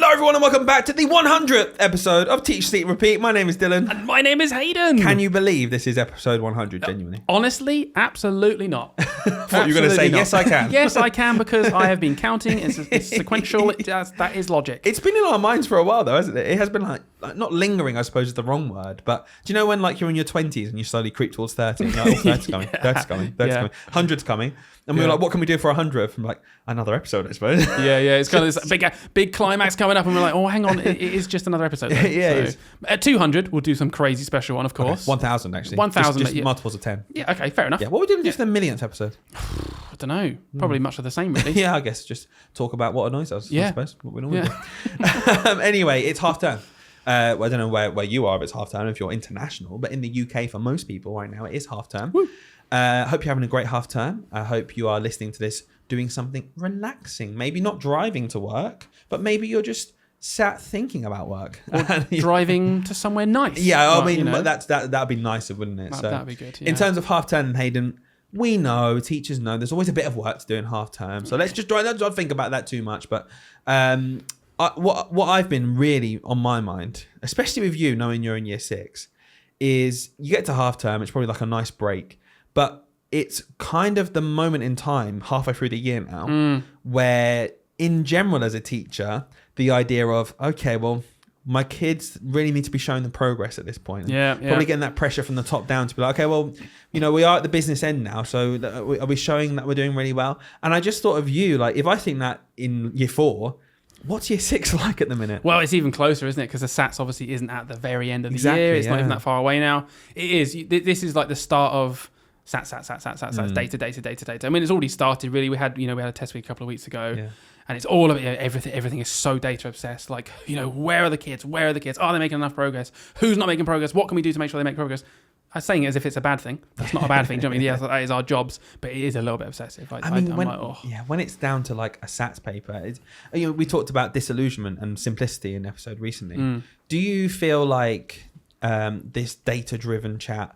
Hello everyone and welcome back to the 100th episode of Teach, Sleep, Repeat. My name is Dylan. And my name is Hayden. Can you believe this is episode 100, genuinely? Honestly, absolutely not. I thought you were going to say, yes I can. Yes, I can, because I have been counting. It's sequential. That is logic. It's been in our minds for a while though, hasn't it? It has been like not lingering, I suppose is the wrong word, but do you know when like you're in your 20s and you slowly creep towards 30? And you're like, oh, 30's coming, 30's coming, 30's coming, 100's coming. And we were like, what can we do for 100th? I'm like, another episode, I suppose. Yeah. It's kind of this big climax coming up, and we're like, oh, hang on, it is just another episode. Yeah, so, at 200, we'll do some crazy special one, of course. Okay. 1,000 actually. 1,000. Just multiples of 10. Yeah, okay, fair enough. Yeah, what are we doing just the millionth episode? I don't know. Probably much of the same, really. Yeah, I guess just talk about what annoys us, I suppose. What we normally do. Anyway, it's half term. Well, I don't know where you are if it's half term, if you're international, but in the UK for most people right now, it is half term. Hope you're having a great half term. I hope you are listening to this doing something relaxing. Maybe not driving to work, but maybe you're just sat thinking about work. Or driving to somewhere nice. Yeah, I mean, that'd be nicer, wouldn't it? That'd be good. Yeah. In terms of half term, Hayden, we know, teachers know, there's always a bit of work to do in half term. So let's just don't think about that too much. But what I've been really on my mind, especially with you knowing you're in year 6, is you get to half term, it's probably like a nice break, but it's kind of the moment in time halfway through the year now where in general as a teacher, the idea of, okay, well, my kids really need to be showing the progress at this point. Probably getting that pressure from the top down to be like, okay, well, you know, we are at the business end now. So are we showing that we're doing really well? And I just thought of you, like, if I think that in year 4, what's year 6 like at the minute? Well, it's even closer, isn't it? Because the SATs obviously isn't at the very end of the year. It's not even that far away now. It is. This is like the start of SATs, data. I mean, it's already started, really. We had a test week a couple of weeks ago. Yeah. And it's all of it. Everything is so data obsessed. Like, where are the kids? Are they making enough progress? Who's not making progress? What can we do to make sure they make progress? I'm saying it as if it's a bad thing. That's not a bad thing. Do you know what I mean? Yes, that is our jobs, but it is a little bit obsessive. When it's down to like a SATs paper, we talked about disillusionment and simplicity in an episode recently. Do you feel like this data-driven chat,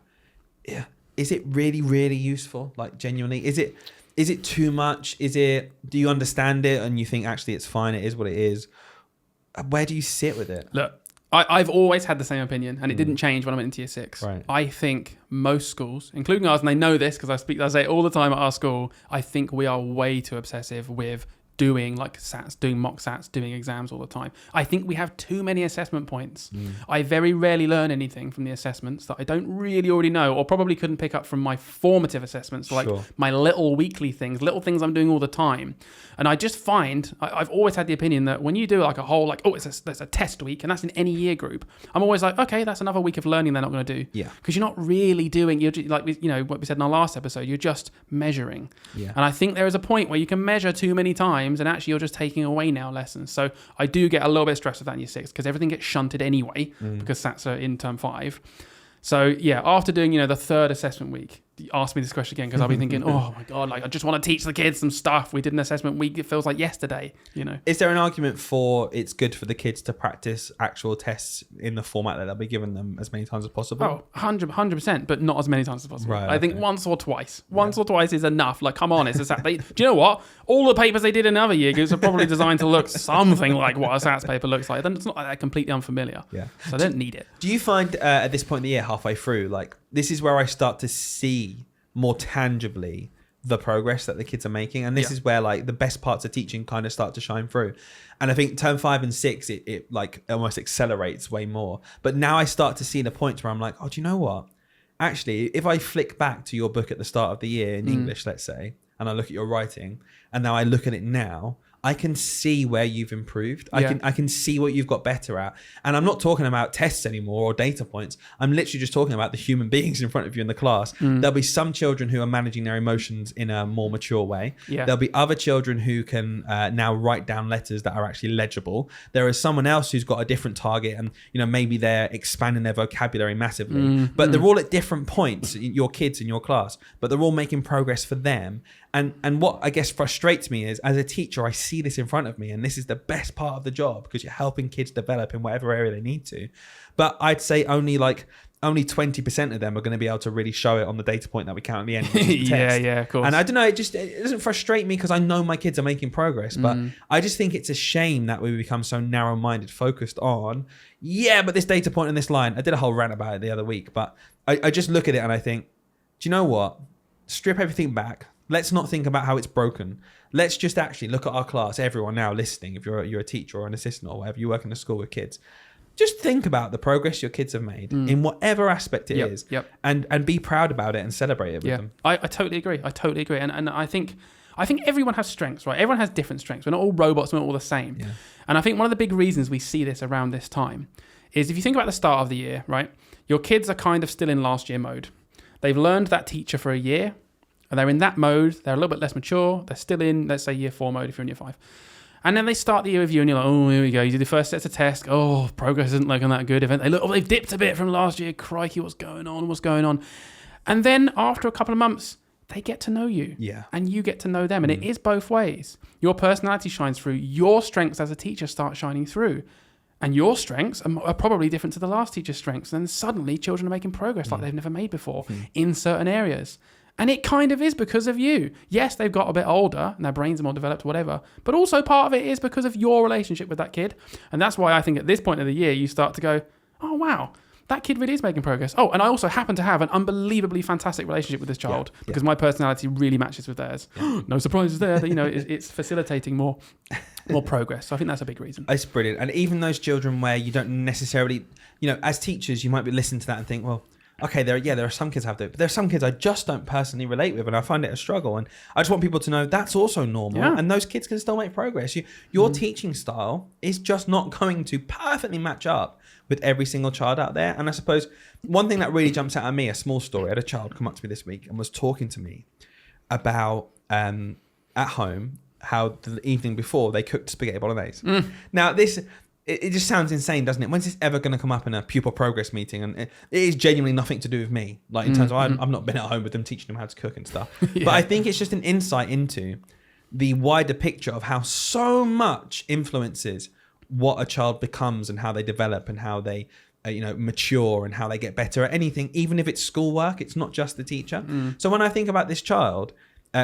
is it really, really useful? Like, genuinely, is it too much? Do you understand it and you think actually it's fine, it is what it is? Where do you sit with it? Look, I've always had the same opinion, and it didn't change when I went into year 6. Right. I think most schools, including ours, and they know this because I say it all the time at our school, I think we are way too obsessive with doing like SATs, doing mock SATs, doing exams all the time. I think we have too many assessment points. I very rarely learn anything from the assessments that I don't really already know, or probably couldn't pick up from my formative assessments, like my little weekly things, little things I'm doing all the time. And I just find, I've always had the opinion that when you do like a whole, like, there's a test week, and that's in any year group, I'm always like, okay, that's another week of learning they're not going to do. Yeah. Because you're not really doing, you're just, like, what we said in our last episode, you're just measuring. Yeah. And I think there is a point where you can measure too many times, and actually you're just taking away now lessons. So I do get a little bit stressed with that in year 6 because everything gets shunted anyway because SATs are in term 5. So yeah, after doing, the 3rd assessment week, ask me this question again because I'll be thinking, oh my God, like I just want to teach the kids some stuff. We did an assessment week. It feels like yesterday, Is there an argument for it's good for the kids to practice actual tests in the format that they'll be given them as many times as possible? Oh, 100%, but not as many times as possible. Right, I think once or twice. Once or twice is enough. Like, come on, it's a SAT. Do you know what? All the papers they did in other year groups are probably designed to look something like what a SATs paper looks like. Then it's not like they're completely unfamiliar. Yeah. So I don't need it. Do you find at this point in the year, halfway through, like this is where I start to see more tangibly the progress that the kids are making, and this is where like the best parts of teaching kind of start to shine through? And I think term 5 and 6 it like almost accelerates way more, but now I start to see the points where I'm like, oh, do you know what, actually if I flick back to your book at the start of the year in English, let's say, and I look at your writing, and now I look at it now, I can see where you've improved. I can see what you've got better at. And I'm not talking about tests anymore or data points. I'm literally just talking about the human beings in front of you in the class. There'll be some children who are managing their emotions in a more mature way. Yeah. There'll be other children who can now write down letters that are actually legible. There is someone else who's got a different target, and maybe they're expanding their vocabulary massively. But they're all at different points, your kids in your class, but they're all making progress for them. And what I guess frustrates me is, as a teacher, I see this in front of me, and this is the best part of the job because you're helping kids develop in whatever area they need to. But I'd say only like only 20% of them are going to be able to really show it on the data point that we count at the end. Of the test. Yeah, of course. And I don't know, it doesn't frustrate me because I know my kids are making progress, but I just think it's a shame that we become so narrow-minded, focused on, but this data point in this line. I did a whole rant about it the other week, but I just look at it and I think, do you know what? Strip everything back. Let's not think about how it's broken. Let's just actually look at our class, everyone now listening, if you're a teacher or an assistant or whatever, you work in a school with kids. Just think about the progress your kids have made in whatever aspect it is, and be proud about it and celebrate it with them. I totally agree. And I think everyone has strengths, right? Everyone has different strengths. We're not all robots. We're not all the same. Yeah. And I think one of the big reasons we see this around this time is if you think about the start of the year, right? Your kids are kind of still in last year mode. They've learned that teacher for a year, and they're in that mode. They're a little bit less mature. They're still in, let's say, year 4 mode if you're in year 5. And then they start the year with you and you're like, oh, here we go. You do the first sets of tests. Oh, progress isn't looking that good. They've dipped a bit from last year. Crikey, what's going on? And then after a couple of months, they get to know you. Yeah. And you get to know them. And it is both ways. Your personality shines through. Your strengths as a teacher start shining through. And your strengths are probably different to the last teacher's strengths. And then suddenly children are making progress like they've never made before in certain areas. And it kind of is because of you. Yes, they've got a bit older and their brains are more developed, whatever. But also part of it is because of your relationship with that kid. And that's why I think at this point of the year, you start to go, oh, wow, that kid really is making progress. Oh, and I also happen to have an unbelievably fantastic relationship with this child because my personality really matches with theirs. No surprises there. That, it's facilitating more progress. So I think that's a big reason. It's brilliant. And even those children where you don't necessarily, as teachers, you might be listening to that and think, well, okay, there are some kids have to, but there are some kids I just don't personally relate with, and I find it a struggle. And I just want people to know that's also normal, and those kids can still make progress. Your teaching style is just not going to perfectly match up with every single child out there. And I suppose one thing that really jumps out at me, a small story, I had a child come up to me this week and was talking to me about at home how the evening before they cooked spaghetti bolognese. Now this. It just sounds insane, doesn't it? When's this ever going to come up in a pupil progress meeting? And it is genuinely nothing to do with me. Like in terms of I've not been at home with them teaching them how to cook and stuff. But I think it's just an insight into the wider picture of how so much influences what a child becomes and how they develop and how they mature and how they get better at anything. Even if it's schoolwork, it's not just the teacher. So when I think about this child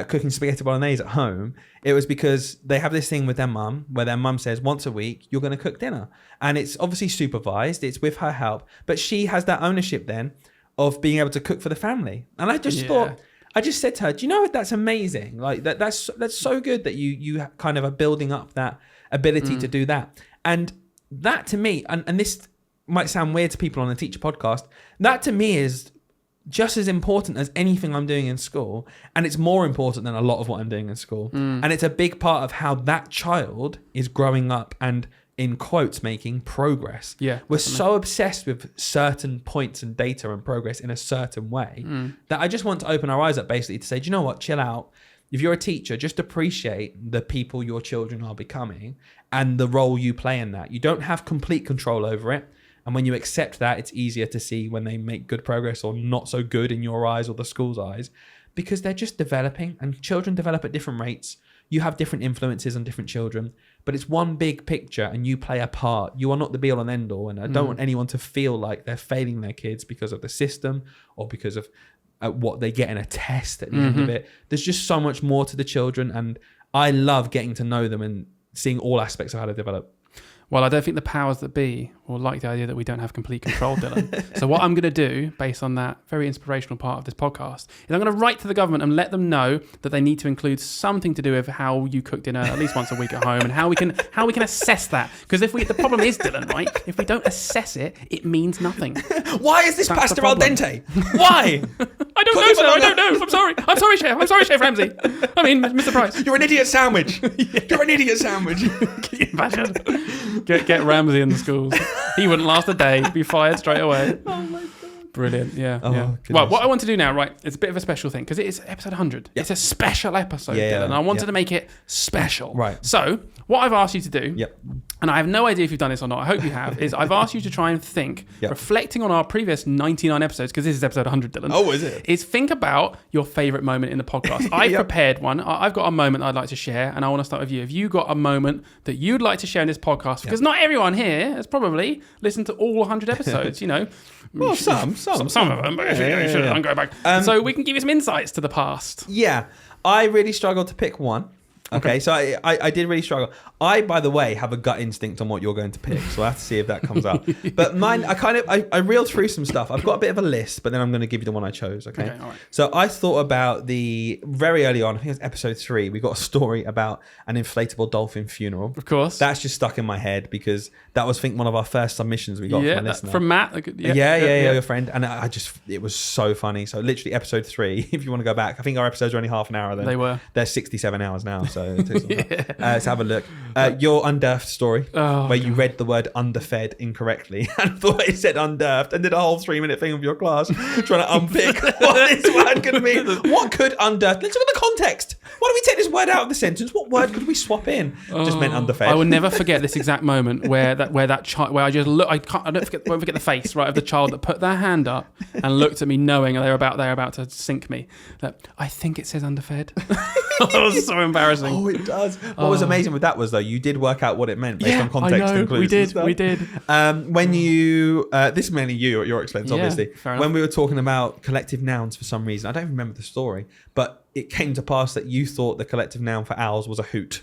cooking spaghetti bolognese at home, it was because they have this thing with their mum where their mum says once a week you're going to cook dinner, and it's obviously supervised, it's with her help, but she has that ownership then of being able to cook for the family. And I just thought, I just said to her, do you know what, that's amazing, like that's so good that you kind of are building up that ability to do that. And that to me, and this might sound weird to people on a teacher podcast, that to me is just as important as anything I'm doing in school, and it's more important than a lot of what I'm doing in school. And it's a big part of how that child is growing up and, in quotes, making progress. We're so obsessed with certain points and data and progress in a certain way that I just want to open our eyes up basically to say, do you know what, chill out. If you're a teacher, just appreciate the people your children are becoming and the role you play in that. You don't have complete control over it. And when you accept that, it's easier to see when they make good progress or not so good in your eyes or the school's eyes, because they're just developing, and children develop at different rates. You have different influences on different children, but it's one big picture and you play a part. You are not the be all and end all. And I don't want anyone to feel like they're failing their kids because of the system or because of what they get in a test at the end of it. There's just so much more to the children. And I love getting to know them and seeing all aspects of how they develop. Well, I don't think the powers that be will like the idea that we don't have complete control, Dylan. So what I'm going to do, based on that very inspirational part of this podcast, is I'm going to write to the government and let them know that they need to include something to do with how you cook dinner at least once a week at home, and how we can assess that. Because the problem is, Dylan, right? If we don't assess it, it means nothing. Why is this pasta al dente? Why? I don't know, sir. I don't know. I'm sorry. I'm sorry, Chef. I'm sorry, Chef Ramsay. I mean, Mr. Price. You're an idiot sandwich. You're an idiot sandwich. Can you imagine? Get Ramsay in the schools. He wouldn't last a day. He'd be fired straight away. Oh my God. Brilliant. Yeah. Well, what I want to do now, right, it's a bit of a special thing because it's episode 100. Yep. It's a special episode, Dylan, and I wanted to make it special. Right. So what I've asked you to do and I have no idea if you've done this or not, I hope you have, is I've asked you to try and think, reflecting on our previous 99 episodes, because this is episode 100, Dylan. Oh, is it? Is think about your favourite moment in the podcast. I've prepared one. I've got a moment I'd like to share, and I want to start with you. Have you got a moment that you'd like to share in this podcast? Because not everyone here has probably listened to all 100 episodes, you know. Well, some of them. But you should go back. So we can give you some insights to the past. Yeah. I really struggled to pick one. Okay, so I did really struggle. I, by the way, have a gut instinct on what you're going to pick, so I have to see if that comes up. But mine, I reeled through some stuff. I've got a bit of a list, but then I'm going to give you the one I chose, okay? All right. So I thought about very early on, I think it was episode 3, we got a story about an inflatable dolphin funeral. Of course. That's just stuck in my head because that was, I think, one of our first submissions we got from a listener. From Matt. Your friend. And it was so funny. So literally episode 3, if you want to go back, I think our episodes are only half an hour then. They were. They're 67 hours now, so it takes some time. Let's have a look. Your underfed story, where you read the word underfed incorrectly and thought it said underfed and did a whole 3-minute thing of your class trying to unpick what this word could mean. What could underfed? Let's look at the context. Why don't we take this word out of the sentence? What word could we swap in? Just meant underfed. I will never forget this exact moment where that child, where I just look. I won't forget the face right of the child that put their hand up and looked at me, knowing they're about to sink me. I think it says underfed. It was so embarrassing. Oh, it does. What was amazing with that was, though, you did work out what it meant based on context and clues. We did. When you, this is mainly you at your expense, obviously. When we were talking about collective nouns for some reason, I don't even remember the story, but it came to pass that you thought the collective noun for owls was a hoot.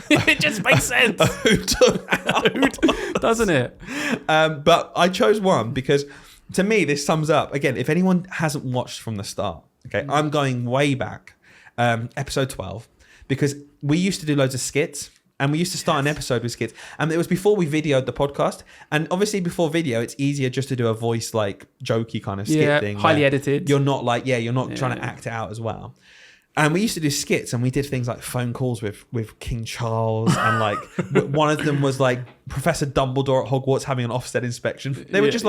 It just makes sense. A hoot of owls. Doesn't it? But I chose one because, to me, this sums up, again, if anyone hasn't watched from the start, okay, I'm going way back, episode 12, because we used to do loads of skits. And we used to start an episode with skits. And it was before we videoed the podcast. And obviously before video, it's easier just to do a voice, like, jokey kind of skit thing. Highly edited. You're not trying to act it out as well. And we used to do skits, and we did things like phone calls with King Charles, and like one of them was like Professor Dumbledore at Hogwarts having an Ofsted inspection. They were just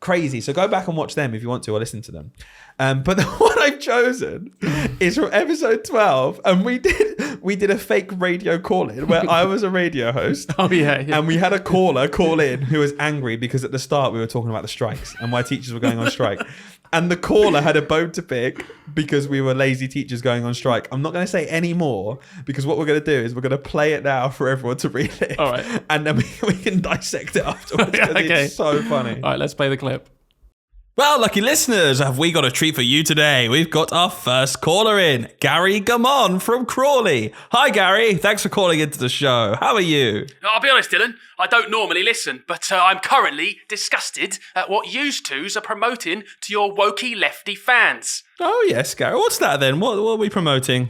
crazy. So go back and watch them if you want to, or listen to them. But the one I've chosen is from episode 12, and we did a fake radio call-in where I was a radio host. Oh yeah. And we had a caller call in who was angry because at the start we were talking about the strikes and why teachers were going on strike. And the caller had a bone to pick because we were lazy teachers going on strike. I'm not going to say any more because what we're going to do is we're going to play it now for everyone to relive. All right. And then we can dissect it afterwards. Okay. It's so funny. All right, let's play the clip. Well, lucky listeners, have we got a treat for you today? We've got our first caller in, Gary Gamon from Crawley. Hi, Gary. Thanks for calling into the show. How are you? I'll be honest, Dylan. I don't normally listen, but I'm currently disgusted at what yous twos are promoting to your wokey lefty fans. Oh, yes, Gary. What's that then? What are we promoting?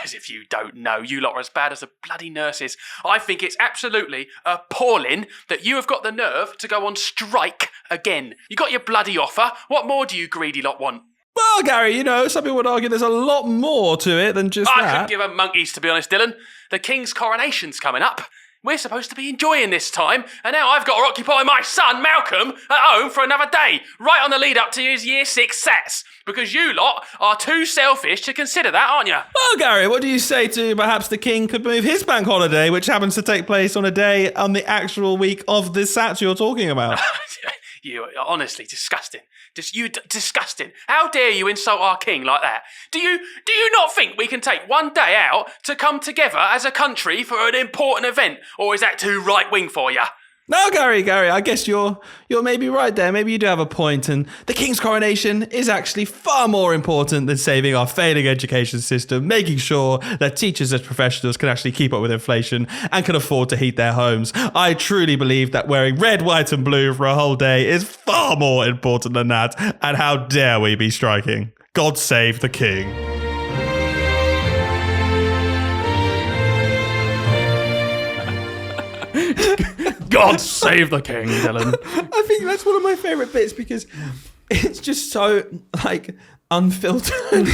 As if you don't know, you lot are as bad as the bloody nurses. I think it's absolutely appalling that you have got the nerve to go on strike again. You got your bloody offer. What more do you greedy lot want? Well, Gary, some people would argue there's a lot more to it than just that. I couldn't give a monkey's, to be honest, Dylan. The King's coronation's coming up. We're supposed to be enjoying this time, and now I've got to occupy my son, Malcolm, at home for another day, right on the lead up to his Year 6 SATs, because you lot are too selfish to consider that, aren't you? Well, Gary, what do you say to perhaps the King could move his bank holiday, which happens to take place on a day on the actual week of the SATs you're talking about? You are honestly disgusting. Disgusting. How dare you insult our king like that? Do you not think we can take one day out to come together as a country for an important event? Or is that too right-wing for you? No, Gary, I guess you're maybe right there. Maybe you do have a point, and the King's coronation is actually far more important than saving our failing education system, making sure that teachers as professionals can actually keep up with inflation and can afford to heat their homes. I truly believe that wearing red, white and blue for a whole day is far more important than that, and how dare we be striking? God save the King. God save the King, Dylan. I think that's one of my favourite bits because it's just so, unfiltered.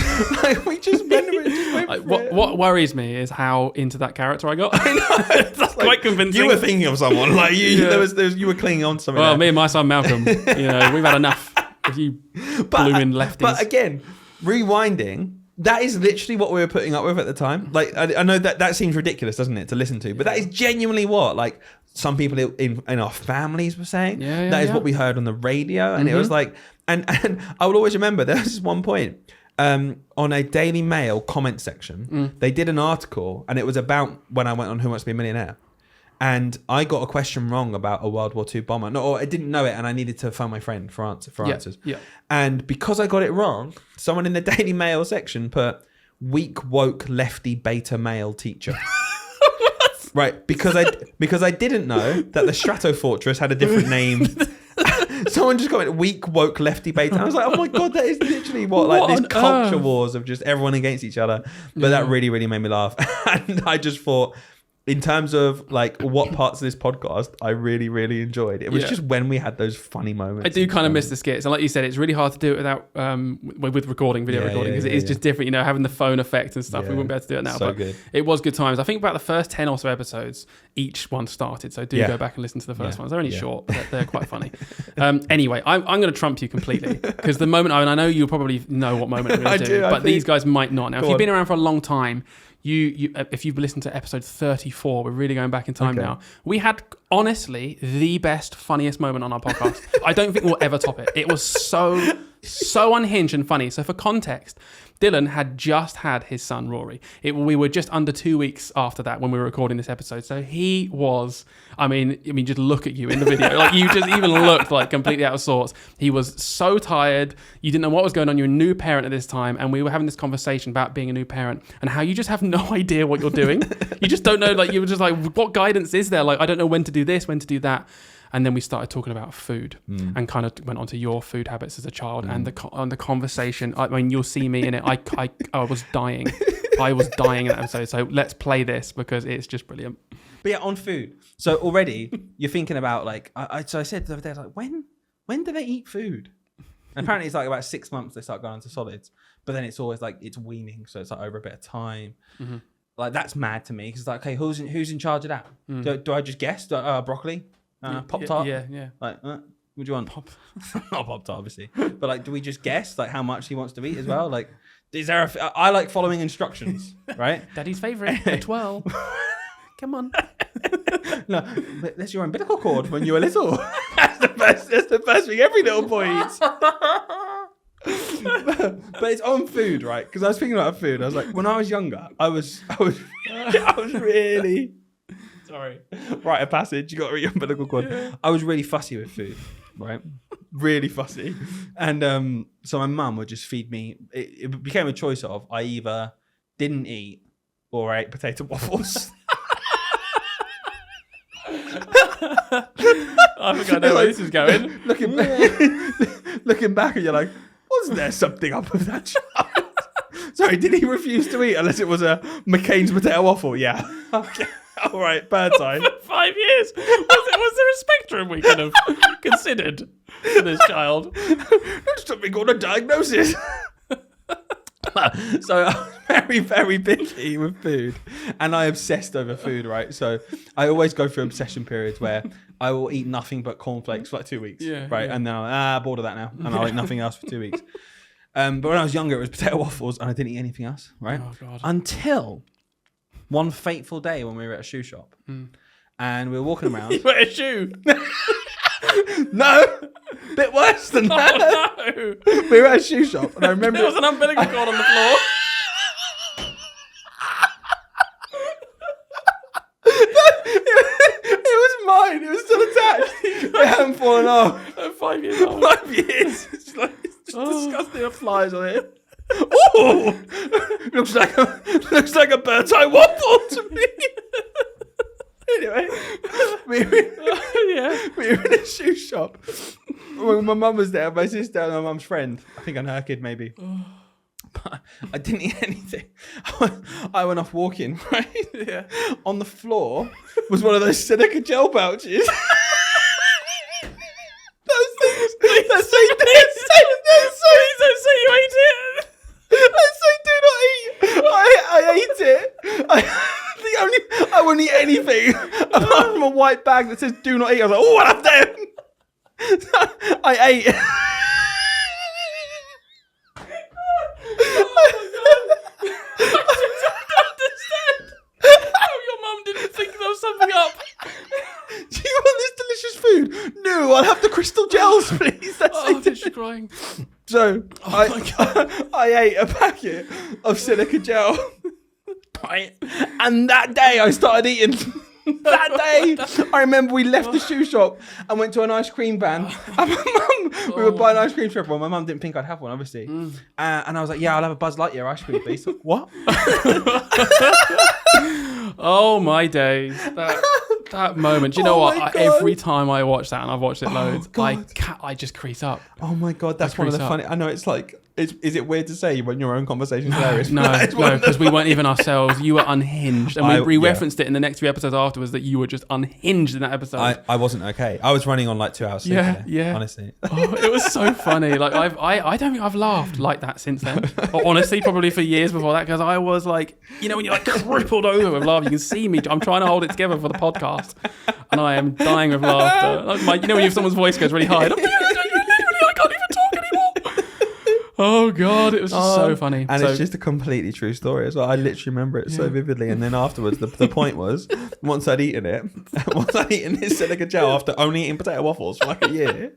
We just went what worries me is how into that character I got. I know. That's quite convincing. You were thinking of someone. You were clinging on to something. Well, me and my son Malcolm, we've had enough of you blooming lefties. But again, rewinding, that is literally what we were putting up with at the time. I know that seems ridiculous, doesn't it, to listen to? But that is genuinely what, some people in our families were saying. Yeah, What we heard on the radio. And it was like, and I will always remember there was this one point on a Daily Mail comment section. They did an article and it was about when I went on Who Wants to Be a Millionaire. And I got a question wrong about a World War II bomber. No, or I didn't know it, and I needed to phone my friend for answers. Yeah. And because I got it wrong, someone in the Daily Mail section put weak woke lefty beta male teacher. Right, because I didn't know that the Strato Fortress had a different name. Someone just commented weak woke lefty beta. And I was like, oh my god, that is literally what this culture wars of just everyone against each other. But that really, really made me laugh. And I just thought, in terms of like what parts of this podcast I really, really enjoyed, it was just when we had those funny moments. I do kind of miss the skits, and like you said, it's really hard to do it without with recording, video recording, because it is just different. You know, having the phone effect and stuff. We wouldn't be able to do it now. So but good. It was good times. I think about the first 10 or so episodes, each one started. So do go back and listen to the first ones. They're only short, but they're quite funny. Anyway, I'm going to trump you completely because the moment I know you'll probably know what moment I'm going to do, but these guys might not. Now, if you've been around for a long time. You if you've listened to episode 34, we're really going back in time now. We had honestly the best, funniest moment on our podcast. I don't think we'll ever top it. It was so unhinged and funny. So for context, Dylan had just had his son Rory. We were just under 2 weeks after that when we were recording this episode. So he was, I mean, just look at you in the video. Like you just even looked like completely out of sorts. He was so tired. You didn't know what was going on. You're a new parent at this time. And we were having this conversation about being a new parent and how you just have no idea what you're doing. You just don't know. Like you were just like, what guidance is there? Like, I don't know when to do this, when to do that. And then we started talking about food and kind of went on to your food habits as a child and the conversation. I mean, you'll see me in it. I was dying. I was dying in that episode. So let's play this because it's just brilliant. But yeah, on food. So already you're thinking about like, so I said the other day, like, when do they eat food? And apparently it's like about 6 months they start going into solids. But then it's always like, it's weaning. So it's like over a bit of time. Mm-hmm. Like that's mad to me. Because it's like, okay, who's in charge of that? Do I just guess? Broccoli? Pop-Tart? Yeah. Like, what do you want? Not Pop-Tart, obviously. But like, do we just guess like how much he wants to eat as well? Like, is there I like following instructions, right? Daddy's favourite, a 12. Come on. No, but that's your umbilical cord when you were little. That's the first thing every little boy eats. But it's on food, right? Because I was thinking about food. I was like, when I was younger, I was really... Sorry. Write a passage. You got to read your umbilical cord. Yeah. I was really fussy with food, right? Really fussy. And so my mum would just feed me. It became a choice of I either didn't eat or I ate potato waffles. I think I know where this is going. Looking back and you're like, was there something up with that child? Sorry, did he refuse to eat unless it was a McCain's potato waffle? Yeah. Okay. All right, bird's eye. 5 years. Was there a spectrum we could have considered for this child? There's something called a diagnosis. So I'm very, very picky with food, and I obsessed over food. Right, so I always go through obsession periods where I will eat nothing but cornflakes for like 2 weeks. Yeah, right, and then I'm bored of that now, and I'll eat nothing else for 2 weeks. But when I was younger, it was potato waffles, and I didn't eat anything else. Right, oh, God. Until one fateful day when we were at a shoe shop, and we were walking around. You were at a shoe. No, bit worse than that. Oh, no. We were at a shoe shop, and I remember there was an umbilical cord on the floor. It was mine. It was still attached. It hadn't fallen off. At 5 years old. 5 years. It's like it's just disgusting. It flies on it. Oh, looks like a bird's eye waffle to me. Anyway, we were in a shoe shop. When my mum was there, my sister and my mum's friend. I think I know her kid maybe. But I didn't eat anything. I went off walking, right? Yeah. On the floor was one of those silica gel pouches. Those things. That's so So you ate it. I say do not eat. I ate it. I wouldn't eat anything apart from a white bag that says do not eat. I was like, oh, what I've done. I ate. I don't understand how your mum didn't think there was something up. food. No, I'll have the crystal gels, please. That's Oh, it. she's crying. So I ate a packet of silica gel, right? And that day I started eating. That day, I remember we left the shoe shop and went to an ice cream van. And my mum, we were buying ice cream for everyone. My mum didn't think I'd have one, obviously. And I was like, yeah, I'll have a Buzz Lightyear ice cream, please. What? Oh my days. That moment. Do you know Oh what? my God. Every time I watch that, and I've watched it loads, God. I just crease up. Oh my God, that's one of the crease up. funny. I know it's like, is it weird to say you run your own conversation hilarious? No, because we weren't even ourselves. You were unhinged. And we referenced it in the next 3 episodes afterwards that you were just unhinged in that episode. I wasn't okay. I was running on like 2 hours sleep. Yeah. Honestly. Oh, it was so funny. Like I don't think I've laughed like that since then. Or honestly, probably for years before that, because I was like, you know, when you're like crippled over with laughter, you can see me. I'm trying to hold it together for the podcast, and I am dying with laughter. Like you know, when someone's voice goes really high. I can't even talk anymore. Oh God, it was just so funny. And it's just a completely true story as well. I literally remember it so vividly. And then afterwards, the point was, once I'd eaten this silica gel after only eating potato waffles for like a year,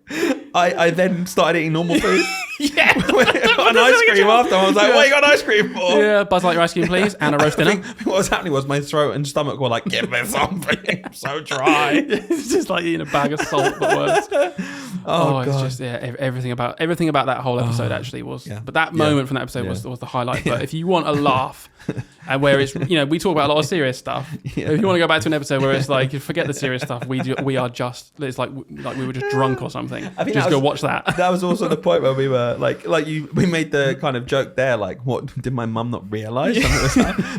I then started eating normal food. Yeah. An ice cream after. I was like, what you got ice cream for? Yeah, Buzz Lightyear ice cream, please, and a roast dinner. What was happening was my throat and stomach were like, give me something. I'm so dry. It's just like eating a bag of salt, but worse. Oh, It's God. just everything about that whole episode actually was. Yeah. But that moment from that episode was the highlight. But if you want a laugh, and where it's we talk about a lot of serious stuff. Yeah. If you want to go back to an episode where it's like forget the serious stuff, we are just it's like we were just drunk or something. I think just that go was- watch that. That was also the point where we were we made the kind of joke there, like, what did my mum not realize?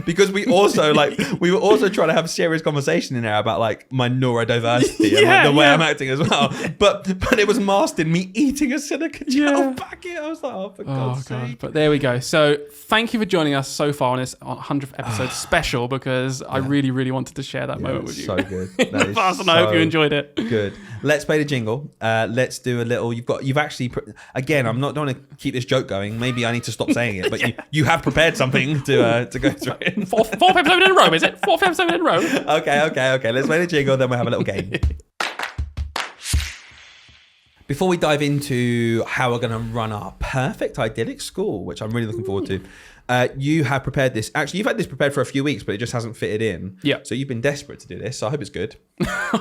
Because we were also trying to have a serious conversation in there about like my neurodiversity and like, the way I'm acting as well. But it was masked in me eating a silica gel packet. I was like, oh, for God's sake. But there we go. So thank you for joining us so far on this 100th episode special, because I really, really wanted to share that moment with you. So good. And I hope you enjoyed it. Good. Let's play the jingle. Let's do a little. You've actually again. I'm not going to keep this joke going. Maybe I need to stop saying it. But you have prepared something to go through it. Fourth episode in a row, is it? Fourth episode in a row. Okay. Let's play the jingle. Then we'll have a little game. Before we dive into how we're going to run our perfect idyllic school, which I'm really looking forward to, you have prepared this. Actually, you've had this prepared for a few weeks, but it just hasn't fitted in. Yeah. So you've been desperate to do this. So I hope it's good.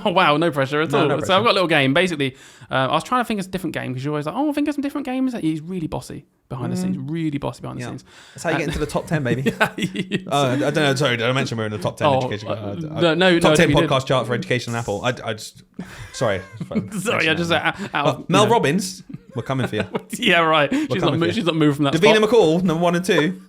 Oh, wow, no pressure at all. No So pressure. I've got a little game. Basically, I was trying to think of a different game because you're always like, oh, think of some different games. He's really bossy behind the scenes. Really bossy behind the scenes. That's how you get into the top 10, baby. Yes. I don't know. Sorry, did I mention we're in the top 10 education? no, top 10 you didn't. podcast chart for education on Apple. I just sorry. Sorry, I just out of, Mel Robbins, we're coming for you. Yeah, right. She's coming for you. not moved from that Davina spot. McCall, number 1 and 2.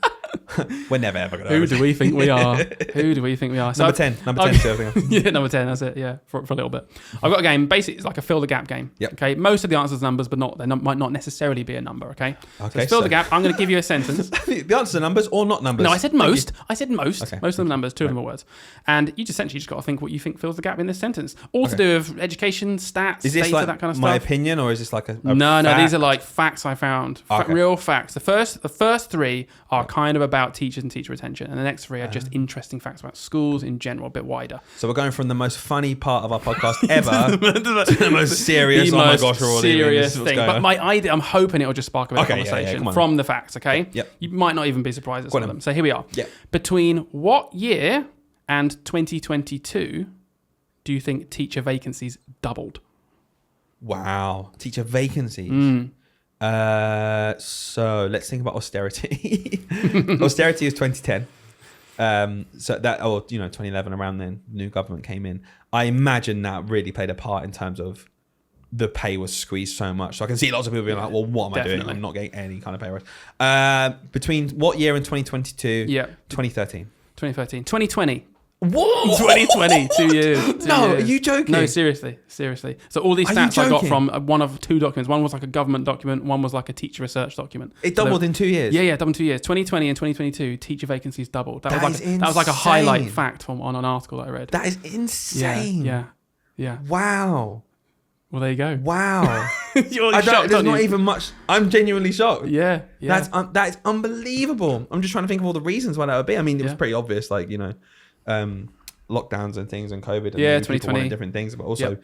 We're never ever going to. Who do we think we are? Who do we think we are? So Number 10. Number 10. So I think yeah, number 10. That's it. Yeah, for a little bit. I've got a game. Basically, it's like a fill the gap game. Yep. Okay. Most of the answers are numbers, but might not necessarily be a number. Okay. So Okay, it's fill so- the gap. I'm going to give you a sentence. the answers are numbers or not numbers. No, I said most. I said most. Okay. Most of them numbers. 2 of them are words. And you just essentially just got to think what you think fills the gap in this sentence. All to do with education, stats, Is this data, like that kind of my stuff. opinion, or is this like a No, fact? these are like facts I found. Okay. Real facts. The first 3 are kind of about teachers and teacher retention, and the next 3 are just interesting facts about schools in general, a bit wider. So we're going from the most funny part of our podcast ever to the most serious. The oh my most gosh, we're all serious what's thing. going But on. my idea, I'm hoping it'll just spark a bit of Okay, yeah, conversation come on. from the facts. Okay. Yep. You might not even be surprised at Go some on of then. them. So here we are. Yep. Between what year and 2022 do you think teacher vacancies doubled? Wow, teacher vacancies. So let's think about austerity. Austerity is 2010. So that, 2011, around then, new government came in. I imagine that really played a part in terms of the pay was squeezed so much. So I can see lots of people being like, well, what am I doing? Definitely. I'm not getting any kind of pay rise. Between what year and 2022? Yeah. 2013. 2013. 2020. What? 2020, 2 years. No, are you joking? No, seriously. So all these Are you stats I got joking? from one of 2 documents. One was like a government document. One was like a teacher research document. It doubled in 2 years. Yeah, doubled in 2 years. 2020 and 2022, teacher vacancies doubled. That That was like a highlight insane. fact on an article that I read. That is insane. Yeah. Wow. Well, there you go. Wow. You're I shocked, don't, there's aren't not you? even much. I'm genuinely shocked. Yeah. That is unbelievable. I'm just trying to think of all the reasons why that would be. I mean, it was pretty obvious, like, lockdowns and things and COVID. And Yeah, maybe people 2020. wanted different things, but also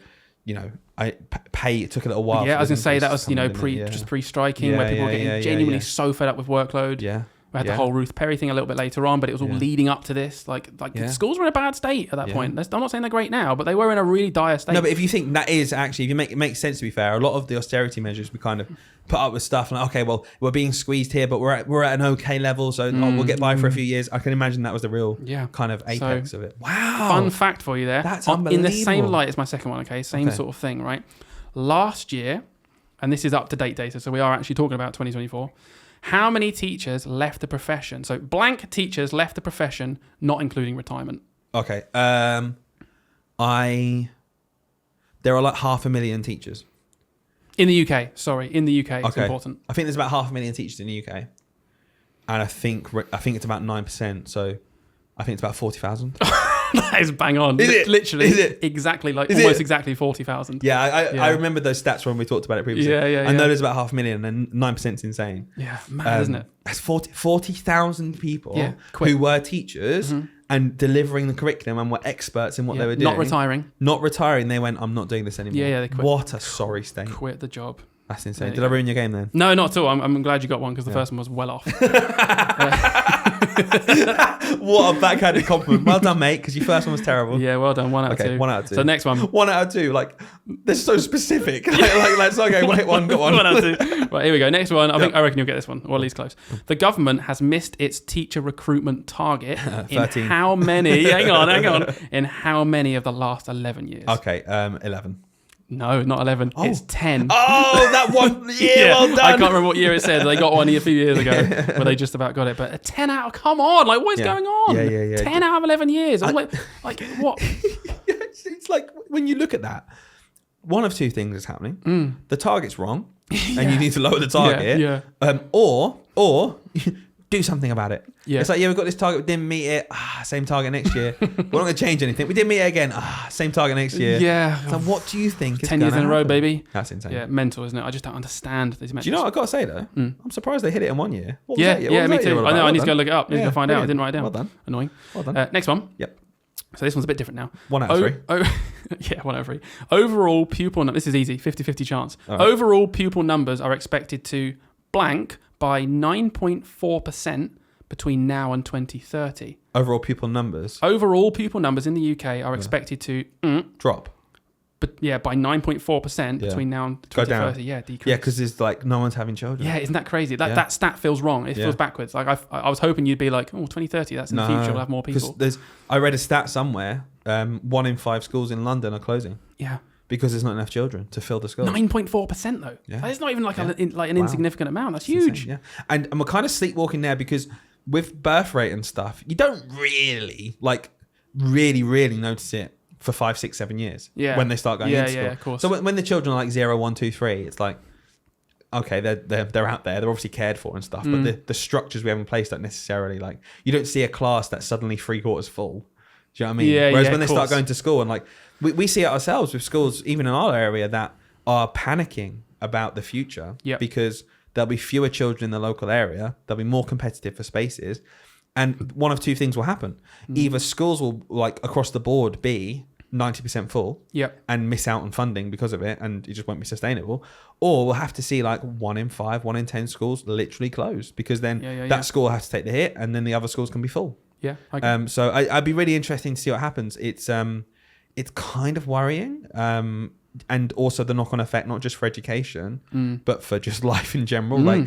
it took a little while. Yeah, I was going to say that was, just pre-striking, Yeah, where people were getting genuinely yeah. so fed up with workload. Yeah. We had the whole Ruth Perry thing a little bit later on, but it was all leading up to this. Like schools were in a bad state at that point. I'm not saying they're great now, but they were in a really dire state. No, but if you think that is actually, it makes sense, to be fair, a lot of the austerity measures we kind of put up with stuff like, okay, well, we're being squeezed here, but we're at an okay level, so we'll get by for a few years. I can imagine that was the real kind of apex of it. Wow. Fun fact for you there. That's In unbelievable. the same light as my second one, okay? Same sort of thing, right? Last year, and this is up-to-date data, so we are actually talking about 2024, how many teachers left the profession? So blank teachers left the profession, not including retirement. Okay. There are like 500,000 teachers. In the UK, it's important. I think there's about 500,000 teachers in the UK. And I think it's about 9%, so I think it's about 40,000. That is bang on. Is it? Literally. Is it? Exactly, Is almost it? Exactly 40,000. Yeah, I remember those stats when we talked about it previously. I know there's about 500,000 and 9% is insane. Yeah, mad, isn't it? That's 40,000 people quick. who were teachers and delivering the curriculum and were experts in what they were doing. Not retiring. Not retiring. They went, I'm not doing this anymore. Yeah, they quit. What a sorry state. Quit the job. That's insane. Did I ruin your game then? No, not at all. I'm glad you got one because the first one was well off. What a backhanded compliment. Well done, mate, because your first one was terrible. Yeah, well done. 1 out of 2. 1 out of 2. So next one. 1 out of 2. Like, they're so specific. Let's okay, wait, one, got one. 1 out of 2. Right, here we go. Next one. I reckon you'll get this one, or at least close. The government has missed its teacher recruitment target 13. in how many? hang on. In how many of the last 11 years? Okay, 11. No, not 11. Oh. It's 10. Oh, that one. Yeah, well done. I can't remember what year it said. They got one a few years ago where they just about got it. But a 10 out of, come on. Like, what is going on? Yeah. 10 out of 11 years. I'm like, what? It's like, when you look at that, one of two things is happening. The target's wrong, and you need to lower the target. Yeah. Or do something about it. Yeah. It's like, we got this target, we didn't meet it. Same target next year. We're not going to change anything. We didn't meet it again. Same target next year. Yeah. So what do you think? 10 years in a row, baby. That's insane. Yeah, mental, isn't it? I just don't understand these metrics. Do you know what I've got to say though? I'm surprised they hit it in 1 year. What was Yeah, that year? What was me that too. year all I know. about? I need Well to go done. look it up. I need to go find out. I didn't write it down. Well done. Annoying. Well done. Next one. Yep. So this one's a bit different now. 1 out of 3. Yeah, 1 out of 3. Overall pupil this is easy, 50-50 chance. Right. Overall pupil numbers are expected to blank by 9.4% between now and 2030. Overall pupil numbers Overall pupil numbers in the UK are expected to drop. But yeah, by 9.4% between now and 2030. Yeah, decrease. Yeah, because there's like no one's having children. Yeah, isn't that crazy? That stat feels wrong. It feels backwards. Like I was hoping you'd be like, 2030, that's in the future, we'll have more people. I read a stat somewhere, 1 in 5 schools in London are closing. Yeah. Because there's not enough children to fill the schools. 9.4% though. Yeah. That's not even like an insignificant amount. That's huge. Insane, yeah. And we're kind of sleepwalking there because with birth rate and stuff, you don't really notice it for 5, 6, 7 years. Yeah. When they start going into school. Yeah, of course. So when the children are like 0, 1, 2, 3, it's like, okay, they're out there, they're obviously cared for and stuff, but the structures we have in place don't necessarily, like, you don't see a class that's suddenly 3/4 full. Do you know what I mean? Yeah, Whereas yeah, when they of start course. going to school and like we see it ourselves with schools, even in our area, that are panicking about the future because there'll be fewer children in the local area, they'll be more competitive for spaces, and one of two things will happen. Either schools will, like, across the board be 90% full and miss out on funding because of it, and it just won't be sustainable, or we'll have to see like 1 in 5, 1 in 10 schools literally close, because then that school has to take the hit and then the other schools can be full. So I'd be really interesting to see what happens. It's kind of worrying, and also the knock-on effect, not just for education but for just life in general.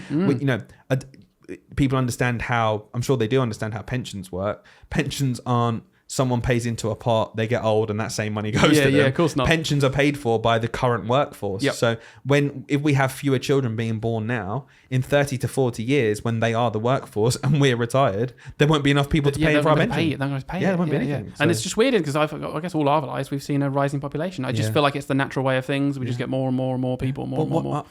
People understand how, I'm sure they do understand how pensions work. Pensions aren't someone pays into a pot, they get old, and that same money goes to them. Yeah, of course not. Pensions are paid for by the current workforce. So if we have fewer children being born now, in 30 to 40 years, when they are the workforce and we're retired, there won't be enough people to pay for our pension. They're going to pay it. There won't be anything. And it's just weird because I guess all our lives we've seen a rising population. I just feel like it's the natural way of things. We just get more and more people, more.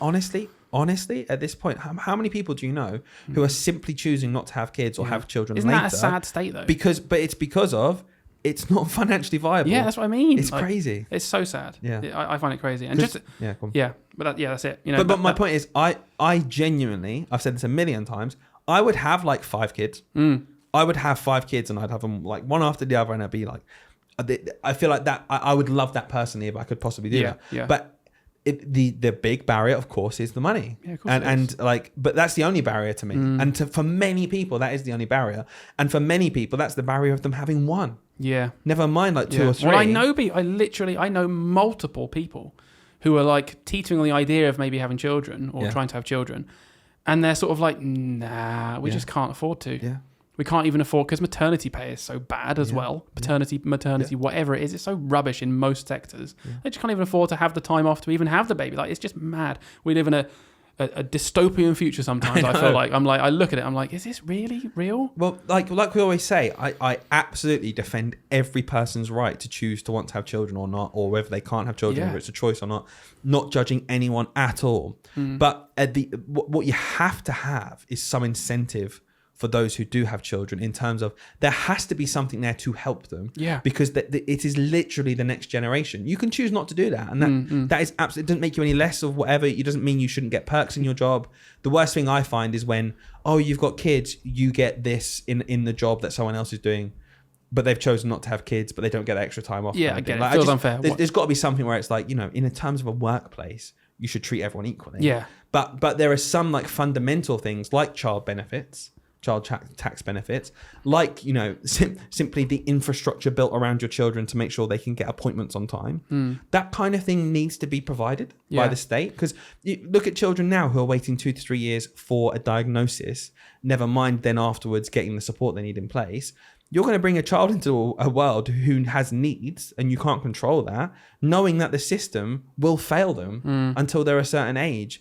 Honestly, at this point, how many people do you know who are simply choosing not to have kids or have children Isn't later? That a sad state though? But it's because of, it's not financially viable. Yeah, that's what I mean. It's crazy. It's so sad. Yeah, I find it crazy. And just that's it. But my point is, I genuinely, I've said this a million times, I would have like 5 kids. I would have 5 kids, and I'd have them like one after the other, and I'd be like, I feel like that I would love that personally if I could possibly do that. Yeah. But the big barrier, of course, is the money. Yeah, of course it is. And but that's the only barrier to me. And for many people, that is the only barrier. And for many people, that's the barrier of them having one. Yeah. Never mind like two or three. Well, I know multiple people who are like teetering on the idea of maybe having children or trying to have children, and they're sort of like, nah, we just can't afford to. Yeah. We can't even afford, because maternity pay is so bad as well. Paternity, whatever it is, it's so rubbish in most sectors. They just can't even afford to have the time off to even have the baby. Like, it's just mad. We live in a dystopian future sometimes. I feel like I look at it, I'm like, is this really real? Well, like we always say, I absolutely defend every person's right to choose to want to have children or not, or whether they can't have children, whether it's a choice or not judging anyone at all. But what you have to have is some incentive for those who do have children, in terms of there has to be something there to help them. Yeah. Because it is literally the next generation. You can choose not to do that. And that is absolutely, it doesn't make you any less of whatever. It doesn't mean you shouldn't get perks in your job. The worst thing I find is when, you've got kids, you get this in the job that someone else is doing, but they've chosen not to have kids, but they don't get extra time off. Yeah, I get it. It feels unfair. There's got to be something where it's like, in terms of a workplace, you should treat everyone equally. Yeah. But there are some like fundamental things like child tax benefits, like simply the infrastructure built around your children to make sure they can get appointments on time. That kind of thing needs to be provided by the state, because you look at children now who are waiting 2 to 3 years for a diagnosis, never mind then afterwards getting the support they need in place. You're going to bring a child into a world who has needs, and you can't control that, knowing that the system will fail them until they're a certain age.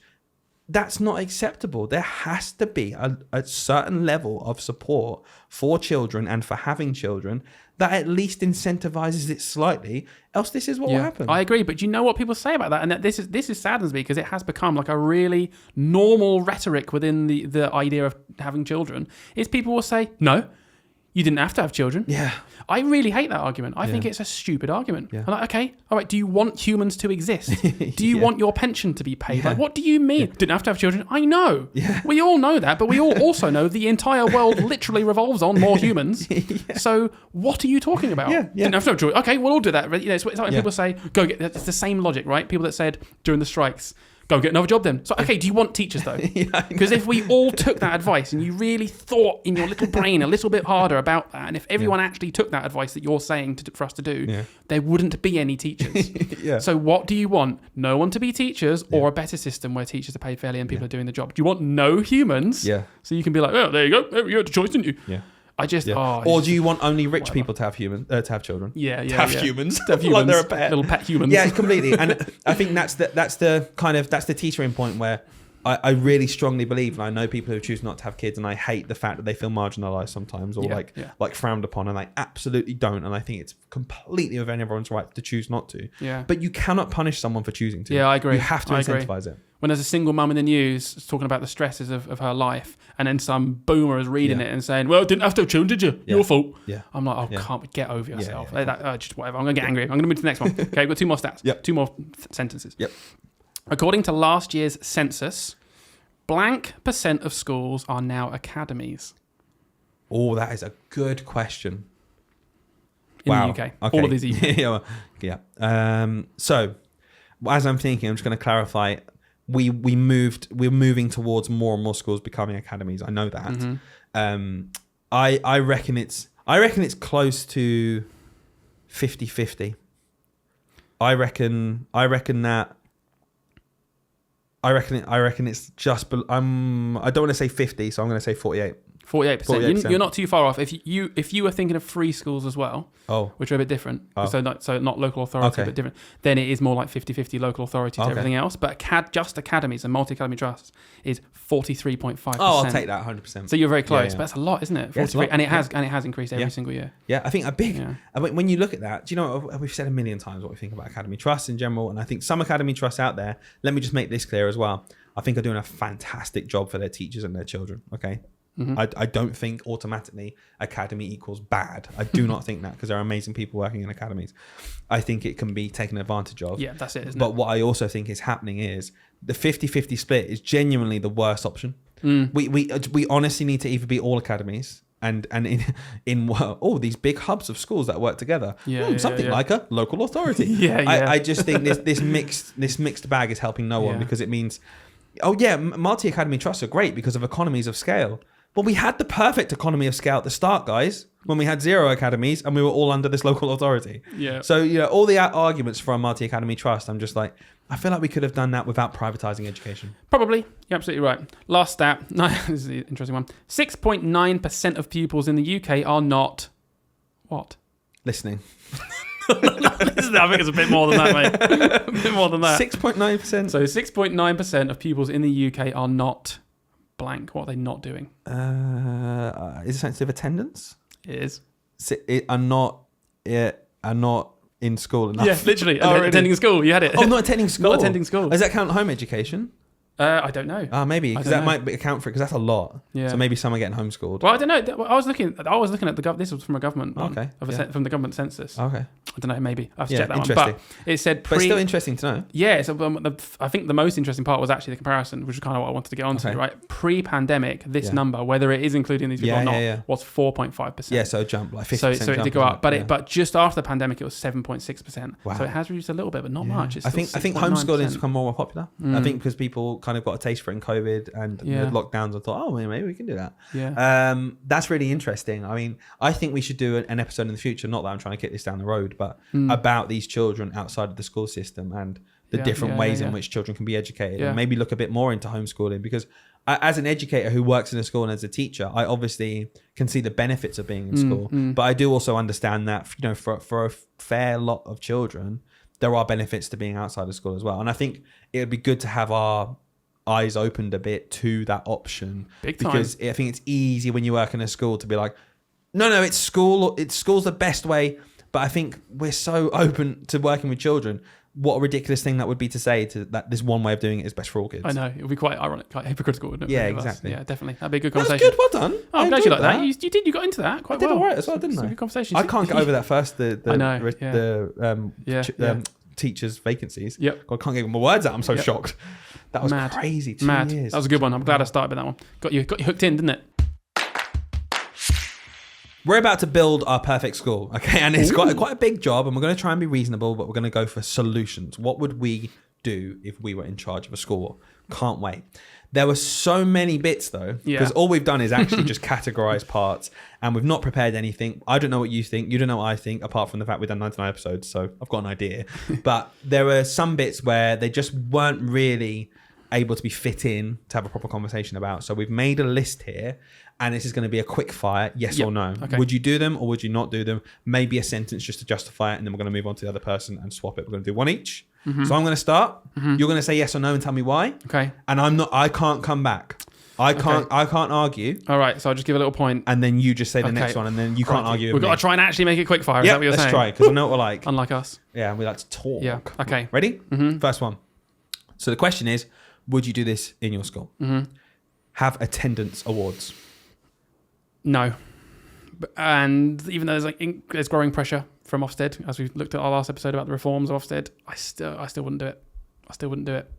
That's not acceptable. There has to be a certain level of support for children and for having children that at least incentivizes it slightly. Else, this is what will happen. I agree, but do you know what people say about that? And that this is saddens me, because it has become like a really normal rhetoric within the idea of having children. Is people will say, no, you didn't have to have children. Yeah. I really hate that argument. I think it's a stupid argument. Yeah. I'm like, okay, all right, do you want humans to exist? Do you want your pension to be paid? Yeah. Like, what do you mean? Didn't have to have children? I know. Yeah. We all know that, but we all also know the entire world literally revolves on more humans. So what are you talking about? Didn't have to have children. Okay, we'll all do that. It's like people say, go get, it's the same logic, right? People that said during the strikes, go get another job then. So, okay, do you want teachers though? Because if we all took that advice and you really thought in your little brain a little bit harder about that, and if everyone actually took that advice that you're saying for us to do, there wouldn't be any teachers. So what do you want? No one to be teachers, or a better system where teachers are paid fairly and people are doing the job? Do you want no humans? Yeah. So you can be like, oh, there you go. You had a choice, didn't you? Yeah. Or do you want only rich people to have to have children? To have humans. To have humans. Like they're a pet. Little pet humans. Yeah, completely. And I think that's the teetering point where I really strongly believe, and I know people who choose not to have kids, and I hate the fact that they feel marginalized sometimes, or like frowned upon, and I absolutely don't. And I think it's completely within everyone's right to choose not to. Yeah. But you cannot punish someone for choosing to. Yeah, I agree. You have to incentivize it. When there's a single mum in the news talking about the stresses of her life, and then some boomer is reading it and saying, well, didn't have to have children, did you? Your fault. Yeah. I'm like, can't get over yourself. Just whatever. I'm going to get angry. I'm going to move to the next one. Okay, we've got 2 more stats. 2 more sentences. Yep. According to last year's census, blank % of schools are now academies. Oh, that is a good question. In the UK. Okay. All of these EU. So, as I'm thinking, I'm just going to clarify. We're moving towards more and more schools becoming academies. I know that. Mm-hmm. I reckon it's close to 50-50. I reckon it's just. I don't want to say 50, so I'm going to say 48. 48%. You're not too far off. If you were thinking of free schools as well, which are a bit different, so not local authority, but different, then it is more like 50-50 local authority to everything else. But just academies and multi-academy trusts is 43.5%. Oh, I'll take that 100%. So you're very close, but that's a lot, isn't it? 43, and it has increased every single year. Yeah, I think a big. When you look at that, do you know what we've said a million times what we think about academy trusts in general, and I think some academy trusts out there. Let me just make this clear as well. I think are doing a fantastic job for their teachers and their children. Okay. Mm-hmm. I don't think automatically academy equals bad. I do not think that, because there are amazing people working in academies. I think it can be taken advantage of. Yeah, that's it, isn't it? But what I also think is happening is the 50-50 split is genuinely the worst option. We honestly need to either be all academies and in all these big hubs of schools that work together. Something like a local authority. I just think this mixed bag is helping no one because it means, multi-academy trusts are great because of economies of scale. But we had the perfect economy of scale at the start, guys, when we had 0 academies and we were all under this local authority. Yeah. So, all the arguments for a multi-academy trust, I'm just like, I feel like we could have done that without privatizing education. Probably. You're absolutely right. Last stat. This is an interesting one. 6.9% of pupils in the UK are not... What? Listening. I think it's a bit more than that, mate. A bit more than that. 6.9%. So 6.9% of pupils in the UK are not blank. What are they not doing? Is it sensitive attendance? It is. Are not in school enough. Yeah, literally. Attending school. You had it. Oh, not attending school. Not attending school. Does that count home education? I don't know. Maybe because that might account for it because that's a lot. Yeah. So maybe some are getting homeschooled. Well, I don't know. I was looking at the this was from a government one. Okay. From the government census. Okay. I don't know. Maybe I have to check that one. Interesting. But it said but it's still interesting to know. Yeah. So I think the most interesting part was actually the comparison, which is kind of what I wanted to get onto. Okay. Right. Pre-pandemic, this number, whether it is including these people or not, was 4.5%. Yeah. So it jumped like 50%. So it did go up, but just after the pandemic, it was 7.6%. Wow. So it has reduced a little bit, but not much. It's I think homeschooling has become more popular. I think because people kind of got a taste for it in COVID and the lockdowns, I thought, maybe we can do that. Yeah. That's really interesting. I mean, I think we should do an episode in the future, not that I'm trying to kick this down the road, but about these children outside of the school system and the different ways in which children can be educated and maybe look a bit more into homeschooling, because as an educator who works in a school and as a teacher, I obviously can see the benefits of being in school, but I do also understand that, for a fair lot of children, there are benefits to being outside of school as well. And I think it would be good to have our eyes opened a bit to that option. Big time. Because I think it's easy when you work in a school to be like, no, it's school. School's the best way. But I think we're so open to working with children. What a ridiculous thing that would be to say that this one way of doing it is best for all kids. I know. It would be quite ironic, quite hypocritical, wouldn't it? Yeah, exactly. Yeah, definitely. That'd be a good conversation. That's good. Well done. Oh, I'm glad you like that. You did. You got into that quite well. I did all right as well, didn't I? Good conversation. I can't get over that first. Teachers' vacancies. Yep. God, I can't get my words out. I'm so shocked. That was crazy. 2 years. That was a good one. I'm glad I started with that one. Got you hooked in, didn't it? We're about to build our perfect school, okay? And it's quite a big job, and we're going to try and be reasonable, but we're going to go for solutions. What would we do if we were in charge of a school? Can't wait. There were so many bits, though, because all we've done is actually just categorize parts, and we've not prepared anything. I don't know what you think. You don't know what I think, apart from the fact we've done 99 episodes, so I've got an idea. But there were some bits where they just weren't really able to be fit in to have a proper conversation about. So we've made a list here, and this is going to be a quick fire, yes or no. Okay. Would you do them or would you not do them? Maybe a sentence just to justify it, and then we're going to move on to the other person and swap it. We're going to do one each. Mm-hmm. So I'm going to start. Mm-hmm. You're going to say yes or no and tell me why. Okay. And I can't come back. I can't argue. All right, so I'll just give a little point. And then you just say the next one, and then you can't argue. We've got to try and actually make it quick fire. Is that what you're saying? Let's try, because I know what we're like. Unlike us. Yeah, we like to talk. Yeah, okay. Ready? Mm-hmm. First one. So the question is, would you do this in your school? Mm-hmm. Have attendance awards? No. And even though there's growing pressure from Ofsted, as we looked at our last episode about the reforms of Ofsted, I still wouldn't do it.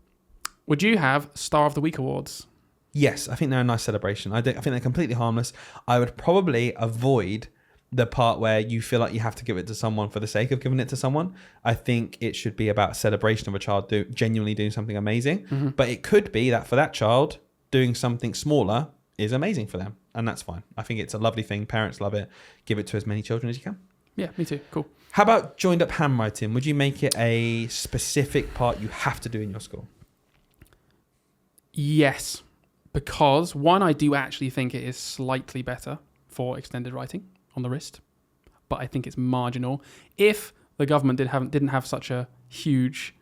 Would you have Star of the Week awards? Yes, I think they're a nice celebration. I think they're completely harmless. I would probably avoid the part where you feel like you have to give it to someone for the sake of giving it to someone. I think it should be about a celebration of a child genuinely doing something amazing. Mm-hmm. But it could be that for that child, doing something smaller is amazing for them. And that's fine. I think it's a lovely thing. Parents love it. Give it to as many children as you can. Yeah, me too. Cool. How about joined up handwriting? Would you make it a specific part you have to do in your school? Yes. Because one, I do actually think it is slightly better for extended writing on the wrist, but I think it's marginal. If the government didn't have such a huge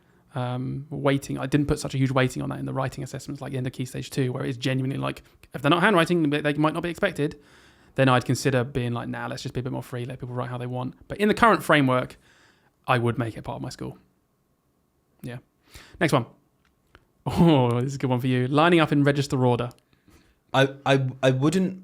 weighting, I didn't put such a huge weighting on that in the writing assessments, like the end of Key Stage 2, where it's genuinely like, if they're not handwriting, they might not be expected, then I'd consider being like, nah, let's just be a bit more free, let people write how they want. But in the current framework, I would make it part of my school. Yeah. Next one. Oh, this is a good one for you. Lining up in register order. I wouldn't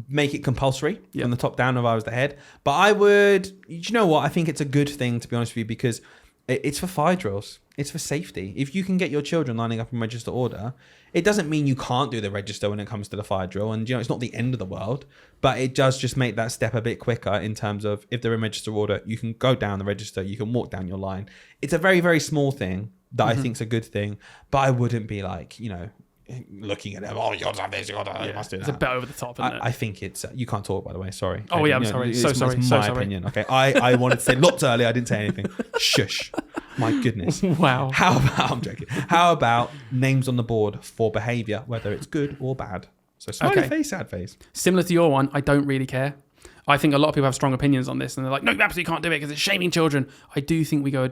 make it compulsory from the top down if I was the head, but I would, you know what, I think it's a good thing, to be honest with you, because It's for fire drills. It's for safety. If you can get your children lining up in register order, it doesn't mean you can't do the register when it comes to the fire drill. And, it's not the end of the world, but it does just make that step a bit quicker in terms of if they're in register order, you can go down the register, you can walk down your line. It's a very, very small thing that I think is a good thing, but I wouldn't be like, looking at them, you got to have this, you must do that. It's a bit over the top, isn't it? I think it's you can't talk, by the way, sorry. Oh yeah, I'm sorry. It's Sorry. my opinion. Okay, I wanted to say looked earlier, I didn't say anything. Shush. My goodness. Wow. I'm joking. How about names on the board for behaviour, whether it's good or bad? So smiley face, sad face. Similar to your one, I don't really care. I think a lot of people have strong opinions on this, and they're like, no, you absolutely can't do it because it's shaming children. I do think we go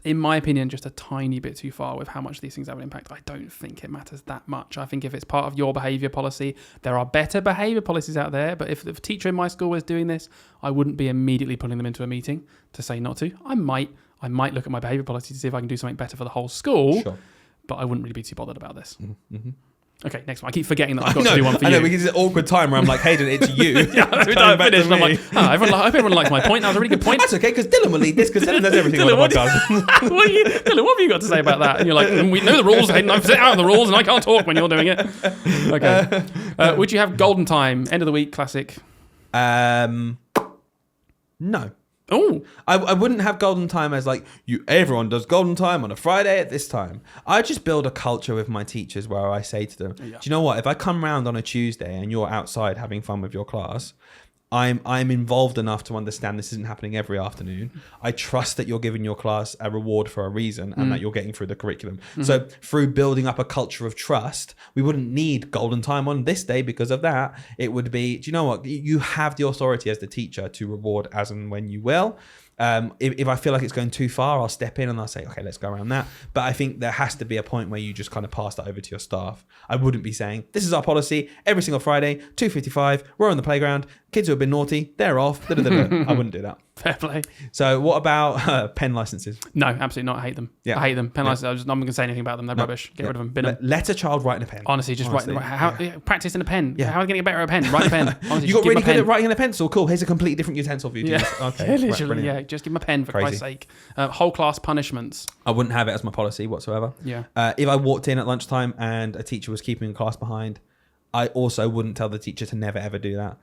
in my opinion, just a tiny bit too far with how much these things have an impact. I don't think it matters that much. I think if it's part of your behaviour policy, there are better behaviour policies out there, but if the teacher in my school was doing this, I wouldn't be immediately pulling them into a meeting to say not to. I might look at my behaviour policy to see if I can do something better for the whole school, Sure. But I wouldn't really be too bothered about this. Mm-hmm. Okay, next one. I keep forgetting that I've got to do one for you. I know, because it's an awkward time where I'm like, Hayden, it's you. Yeah, we don't finish. And I'm like, I hope everyone likes my point. That was a really good point. That's okay, because Dylan will lead this, because Dylan does everything on the podcast. Dylan, what have you got to say about that? And you're like, we know the rules, Hayden. I've set out the rules, and I can't talk when you're doing it. Okay. Would you have golden time, end of the week, classic? No. Oh, I wouldn't have golden time as like everyone does golden time on a Friday at this time. I just build a culture with my teachers where I say to them, do you know what? If I come round on a Tuesday and you're outside having fun with your class, I'm involved enough to understand this isn't happening every afternoon. I trust that you're giving your class a reward for a reason and that you're getting through the curriculum. Mm-hmm. So through building up a culture of trust, we wouldn't need golden time on this day because of that. It would be, do you know what? You have the authority as the teacher to reward as and when you will. If I feel like it's going too far, I'll step in and I'll say, okay, let's go around that. But I think there has to be a point where you just kind of pass that over to your staff. I wouldn't be saying, this is our policy, every single Friday, 2:55, we're on the playground, kids who have been naughty, they're off. I wouldn't do that. fair play. So what about pen licenses? No, absolutely not. I hate them. Yeah. I hate them. Pen licenses, I'm not going to say anything about them. They're rubbish. Get rid of them. Bin them. Let a child write in a pen. Honestly, just write. Practice in a pen. Yeah. How are you going to get better at a pen? Write in a pen. Honestly, you got really good at writing in a pencil? Cool. Here's a completely different utensil for you to use. Okay. Literally, just give them a pen for Christ's sake. Whole class punishments. I wouldn't have it as my policy whatsoever. Yeah. If I walked in at lunchtime and a teacher was keeping a class behind, I also wouldn't tell the teacher to never ever do that.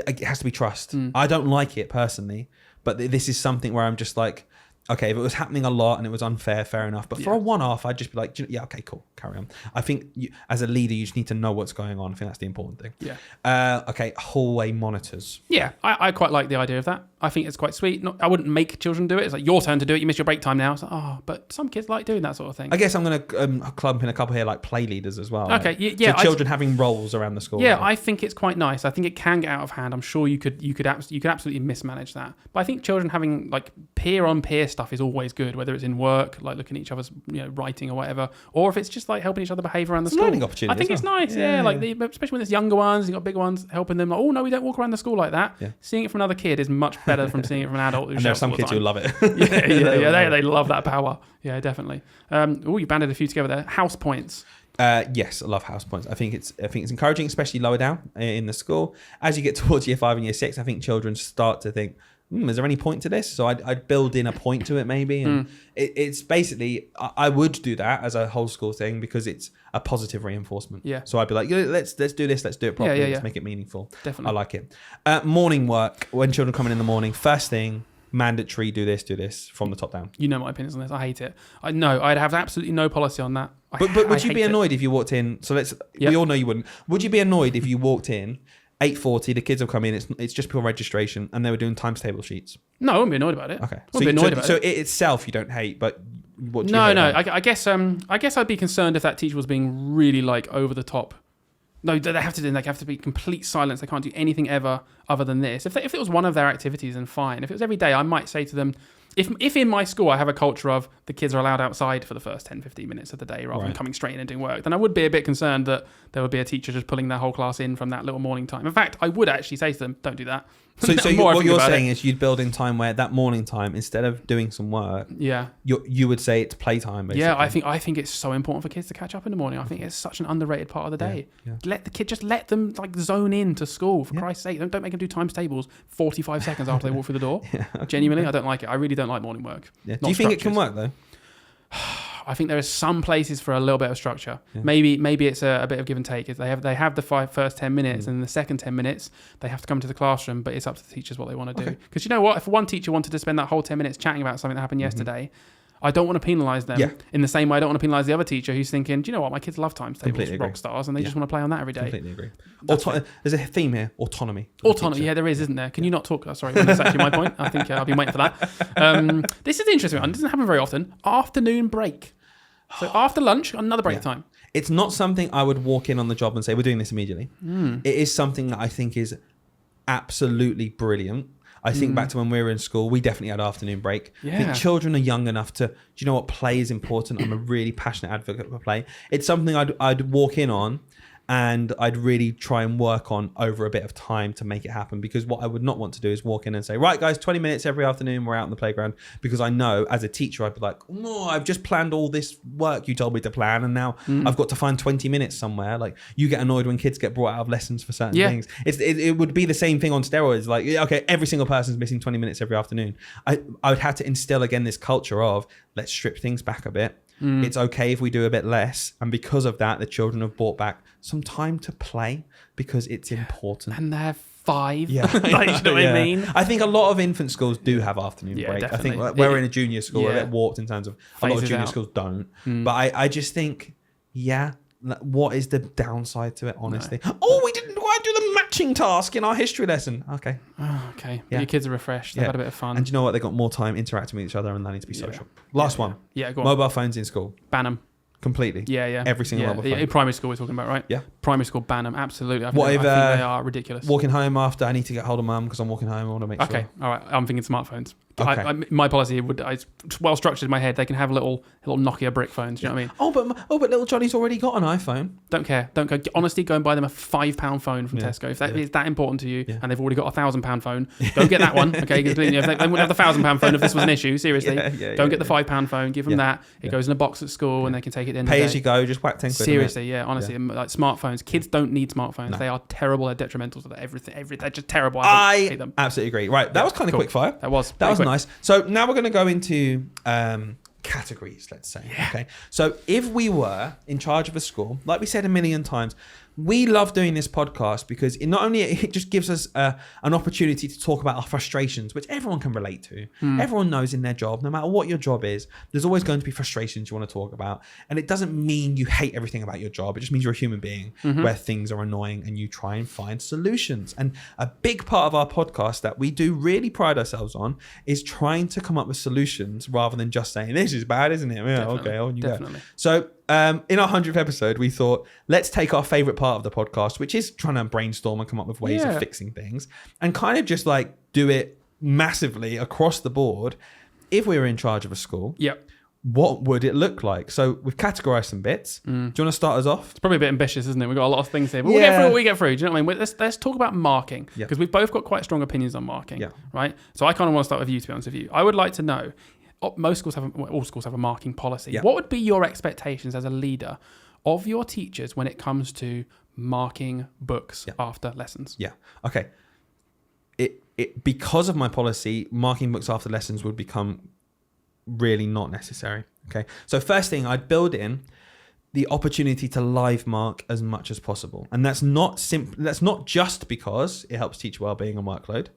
It has to be trust. I don't like it personally, but this is something where I'm just like, okay, if it was happening a lot and it was unfair, fair enough. But for a one-off, I'd just be like, yeah, okay, cool, carry on. I think as a leader, you just need to know what's going on. I think that's the important thing. Yeah. Okay, hallway monitors. Yeah, I quite like the idea of that. I think it's quite sweet. I wouldn't make children do it. It's like, your turn to do it. You missed your break time now. It's like, but some kids like doing that sort of thing. I guess I'm going to clump in a couple here, like play leaders as well. Okay, like, yeah. So children having roles around the school. Yeah, right? I think it's quite nice. I think it can get out of hand. I'm sure you could absolutely mismanage that. But I think children having like peer-on-peer stuff is always good, whether it's in work, like looking at each other's writing or whatever, or if it's just like helping each other behave around the school. Learning opportunity. I think it's nice. Yeah. Like especially when it's younger ones, you've got big ones, helping them. Like, oh no, we don't walk around the school like that. Yeah. Seeing it from another kid is much better from seeing it from an adult. And there are some kids who love it. They love that power. Yeah, definitely. You banded a few together there. House points. Yes, I love house points. I think it's encouraging, especially lower down in the school. As you get towards year 5 and year 6, I think children start to think, is there any point to this? So I'd build in a point to it maybe. And it's basically, I would do that as a whole school thing because it's a positive reinforcement. Yeah. So I'd be like, let's do this, let's do it properly, let's make it meaningful. Definitely. I like it. Morning work, when children come in the morning, first thing, mandatory, do this from the top down. You know my opinions on this. I hate it. I'd have absolutely no policy on that. But would you be annoyed if you walked in? So we all know you wouldn't. Would you be annoyed if you walked in 8:40, the kids have come in, it's just pure registration, and they were doing times table sheets? No, I wouldn't be annoyed about it. Okay. So it itself you don't hate, but what do you hate? No. I guess I'd be concerned if that teacher was being really like over the top. No, they have to be complete silence. They can't do anything ever other than this. If it was one of their activities, then fine. If it was every day, I might say to them, if in my school I have a culture of the kids are allowed outside for the first 10, 15 minutes of the day rather than coming straight in and doing work, then I would be a bit concerned that there would be a teacher just pulling their whole class in from that little morning time. In fact, I would actually say to them, don't do that. So The more I what think you're about saying it. is you'd build in time where that morning time, instead of doing some work, Yeah. you would say it's playtime. Basically. Yeah, I think it's so important for kids to catch up in the morning. I think it's such an underrated part of the day. Yeah. Let them like zone in to school, for Christ's sake. Don't make them do times tables 45 seconds after they walk through the door. Genuinely, I don't like it. I really don't like morning work. Yeah. Do you think it can work though? I think there are some places for a little bit of structure. Yeah. Maybe it's a bit of give and take. They have the first 10 minutes, and the second 10 minutes they have to come to the classroom, but it's up to the teachers what they want to do. Because you know what, if one teacher wanted to spend that whole 10 minutes chatting about something that happened yesterday, I don't want to penalise them in the same way I don't want to penalise the other teacher who's thinking, do you know what, my kids love times tables, rock stars, and they just want to play on that every day. Completely agree. There's a theme here, autonomy. Yeah, there is, isn't there? Can you not talk? Sorry, well, that's actually my point. I think I've been waiting for that. This is the interesting one. It doesn't happen very often. Afternoon break. So after lunch, another break time. It's not something I would walk in on the job and say, we're doing this immediately. It is something that I think is absolutely brilliant. I think back to when we were in school, we definitely had afternoon break. Yeah. I think children are young enough to, do you know what, play is important. I'm a really passionate advocate for play. It's something I'd walk in on and I'd really try and work on over a bit of time to make it happen, because what I would not want to do is walk in and say, right guys, 20 minutes every afternoon, we're out in the playground, because I know as a teacher I'd be like, oh, I've just planned all this work you told me to plan, and now I've got to find 20 minutes somewhere. Like, you get annoyed when kids get brought out of lessons for certain things. It would be the same thing on steroids. Like, okay, every single person's missing 20 minutes every afternoon. I would have to instill again this culture of, let's strip things back a bit. It's okay if we do a bit less, and because of that, the children have brought back some time to play because it's important. And they're 5. Yeah, Like, you know what I mean? I think a lot of infant schools do have afternoon break. Definitely. I think we're in a junior school, we're a bit warped in terms of a lot of Phases junior out. schools don't. But I just think, what is the downside to it, honestly? Oh, we didn't quite do the matching task in our history lesson. Okay. Oh, okay. Yeah. Your kids are refreshed. They've had a bit of fun. And do you know what? They got more time interacting with each other, and they need to be social. Last one. Yeah, go on. Mobile phones in school. Ban them. Completely. Yeah. Every single mobile phone. In primary school we're talking about, right? Yeah. Primary school, ban them. Absolutely. I What think if, they are ridiculous. Walking home after, I need to get hold of mum because I'm walking home. I want to make sure. Okay, all right. I'm thinking smartphones. Okay. My policy it's well structured in my head. They can have little Nokia brick phones. Do you know what I mean? Oh, but little Johnny's already got an iPhone. Don't care. Don't go. Honestly, go and buy them a £5 phone from Tesco. If that is that important to you, and they've already got a £1,000 phone, go get that one. Okay, because they wouldn't have the £1,000 phone if this was an issue. Seriously, don't get the £5 phone. Give them that. It goes in a box at school, and they can take it in. Pay as you go. Just whack 10 quid. Seriously, honestly, like smartphones. Kids don't need smartphones. No. They are terrible. They're detrimental to everything. They're just terrible. I hate them. Absolutely agree. Right, that was kind of quick fire. That was quick. Nice. So now we're going to go into categories, let's say. Okay. So if we were in charge of a school, like we said a million times, we love doing this podcast because it just gives us an opportunity to talk about our frustrations, which everyone can relate to. Everyone knows in their job, no matter what your job is, there's always going to be frustrations you want to talk about. And it doesn't mean you hate everything about your job. It just means you're a human being where things are annoying and you try and find solutions. And a big part of our podcast that we do really pride ourselves on is trying to come up with solutions rather than just saying, this is bad, isn't it? Yeah, okay, on you go. So in our 100th episode, we thought, let's take our favorite part of the podcast, which is trying to brainstorm and come up with ways of fixing things, and kind of just like do it massively across the board. If we were in charge of a school, what would it look like? So we've categorized some bits. Do you want to start us off? It's probably a bit ambitious, isn't it? We've got a lot of things here, but we'll get through what we get through. Do you know what I mean? Let's talk about marking, because we've both got quite strong opinions on marking, right? So I kind of want to start with you, to be honest with you. I would like to know, all schools have a marking policy. What would be your expectations as a leader of your teachers when it comes to marking books after lessons? Okay. Because of my policy, marking books after lessons would become really not necessary. Okay. So first thing, I'd build in the opportunity to live mark as much as possible. And that's not just because it helps teach wellbeing and workload,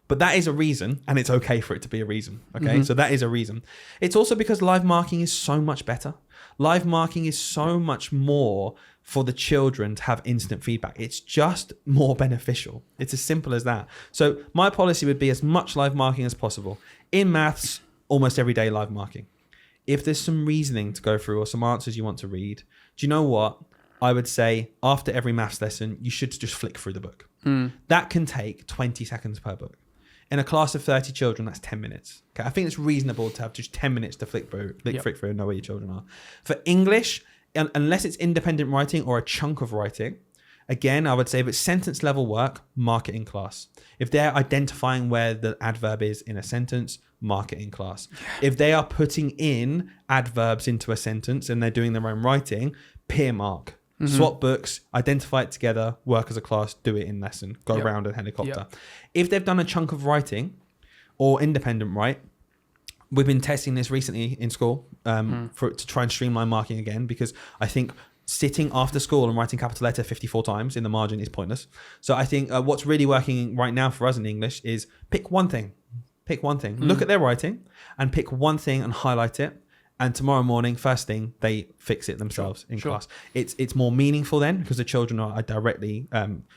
but that is a reason, and it's okay for it to be a reason. Okay. So that is a reason. It's also because live marking is so much better. Live marking is so much more for the children to have instant feedback. It's just more beneficial. It's as simple as that. So my policy would be as much live marking as possible. In maths, almost every day live marking. If there's some reasoning to go through or some answers you want to read, do you know what? I would say after every maths lesson, you should just flick through the book. That can take 20 seconds per book. In a class of 30 children, that's 10 minutes. Okay, I think it's reasonable to have just 10 minutes to flick through and know where your children are. For English, unless it's independent writing or a chunk of writing, Again, I would say if it's sentence level work, mark it in class. If they're identifying where the adverb is in a sentence, mark it in class. If they are putting in adverbs into a sentence and they're doing their own writing, peer mark. Swap books, identify it together, work as a class, do it in lesson, go around in helicopter. If they've done a chunk of writing or independent write, we've been testing this recently in school to try and streamline marking again, because I think sitting after school and writing capital letter 54 times in the margin is pointless. So I think what's really working right now for us in English is pick one thing. Look at their writing and pick one thing and highlight it. And tomorrow morning, first thing, they fix it themselves in class. It's more meaningful then, because the children are directly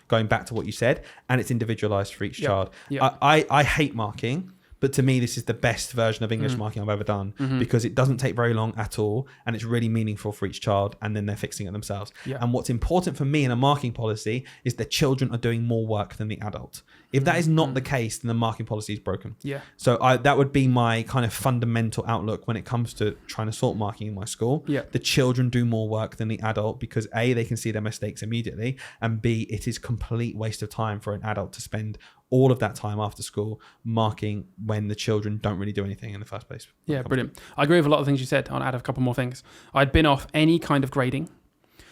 going back to what you said, and it's individualized for each child. I hate marking, but to me, this is the best version of English marking I've ever done, because it doesn't take very long at all, and it's really meaningful for each child, and then they're fixing it themselves. And what's important for me in a marking policy is that children are doing more work than the adult. If that is not the case, then the marking policy is broken. So that would be my kind of fundamental outlook when it comes to trying to sort marking in my school. The children do more work than the adult, because A, they can see their mistakes immediately, and B, it is complete waste of time for an adult to spend all of that time after school marking when the children don't really do anything in the first place. Yeah, brilliant. I agree with a lot of things you said. I'll add a couple more things. I'd been off any kind of grading.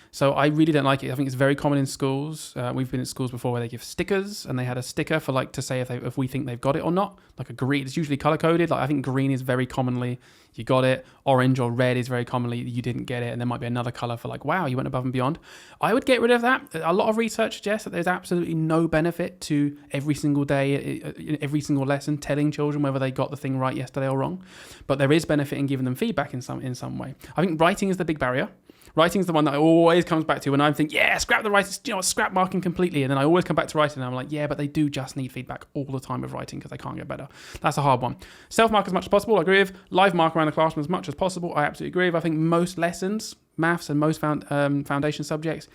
So I really don't like it. I think it's very common in schools. We've been in schools before where they give stickers, and they had a sticker for to say if we think they've got it or not. Like a green, it's usually color coded. Like I think green is very commonly you got it. Orange or red is very commonly you didn't get it, and there might be another color for wow, you went above and beyond. I would get rid of that. A lot of research suggests that there's absolutely no benefit to every single day, every single lesson telling children whether they got the thing right yesterday or wrong. But there is benefit in giving them feedback in some way. I think writing is the big barrier. Writing is the one that I always comes back to when I'm thinking, scrap the writing, scrap marking completely. And then I always come back to writing and I'm like, but they do just need feedback all the time with writing because they can't get better. That's a hard one. Self-mark as much as possible, I agree with. Live mark around the classroom as much as possible, I absolutely agree with. I think most lessons, maths and most foundation subjects,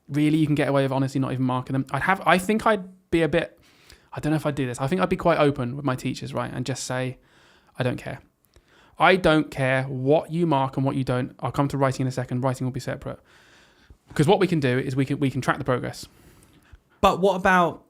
really you can get away with honestly not even marking them. I think I'd be a bit, I don't know if I'd do this. I think I'd be quite open with my teachers, right? And just say, I don't care. I don't care what you mark and what you don't. I'll come to writing in a second. Writing will be separate. Because what we can do is we can track the progress. But what about,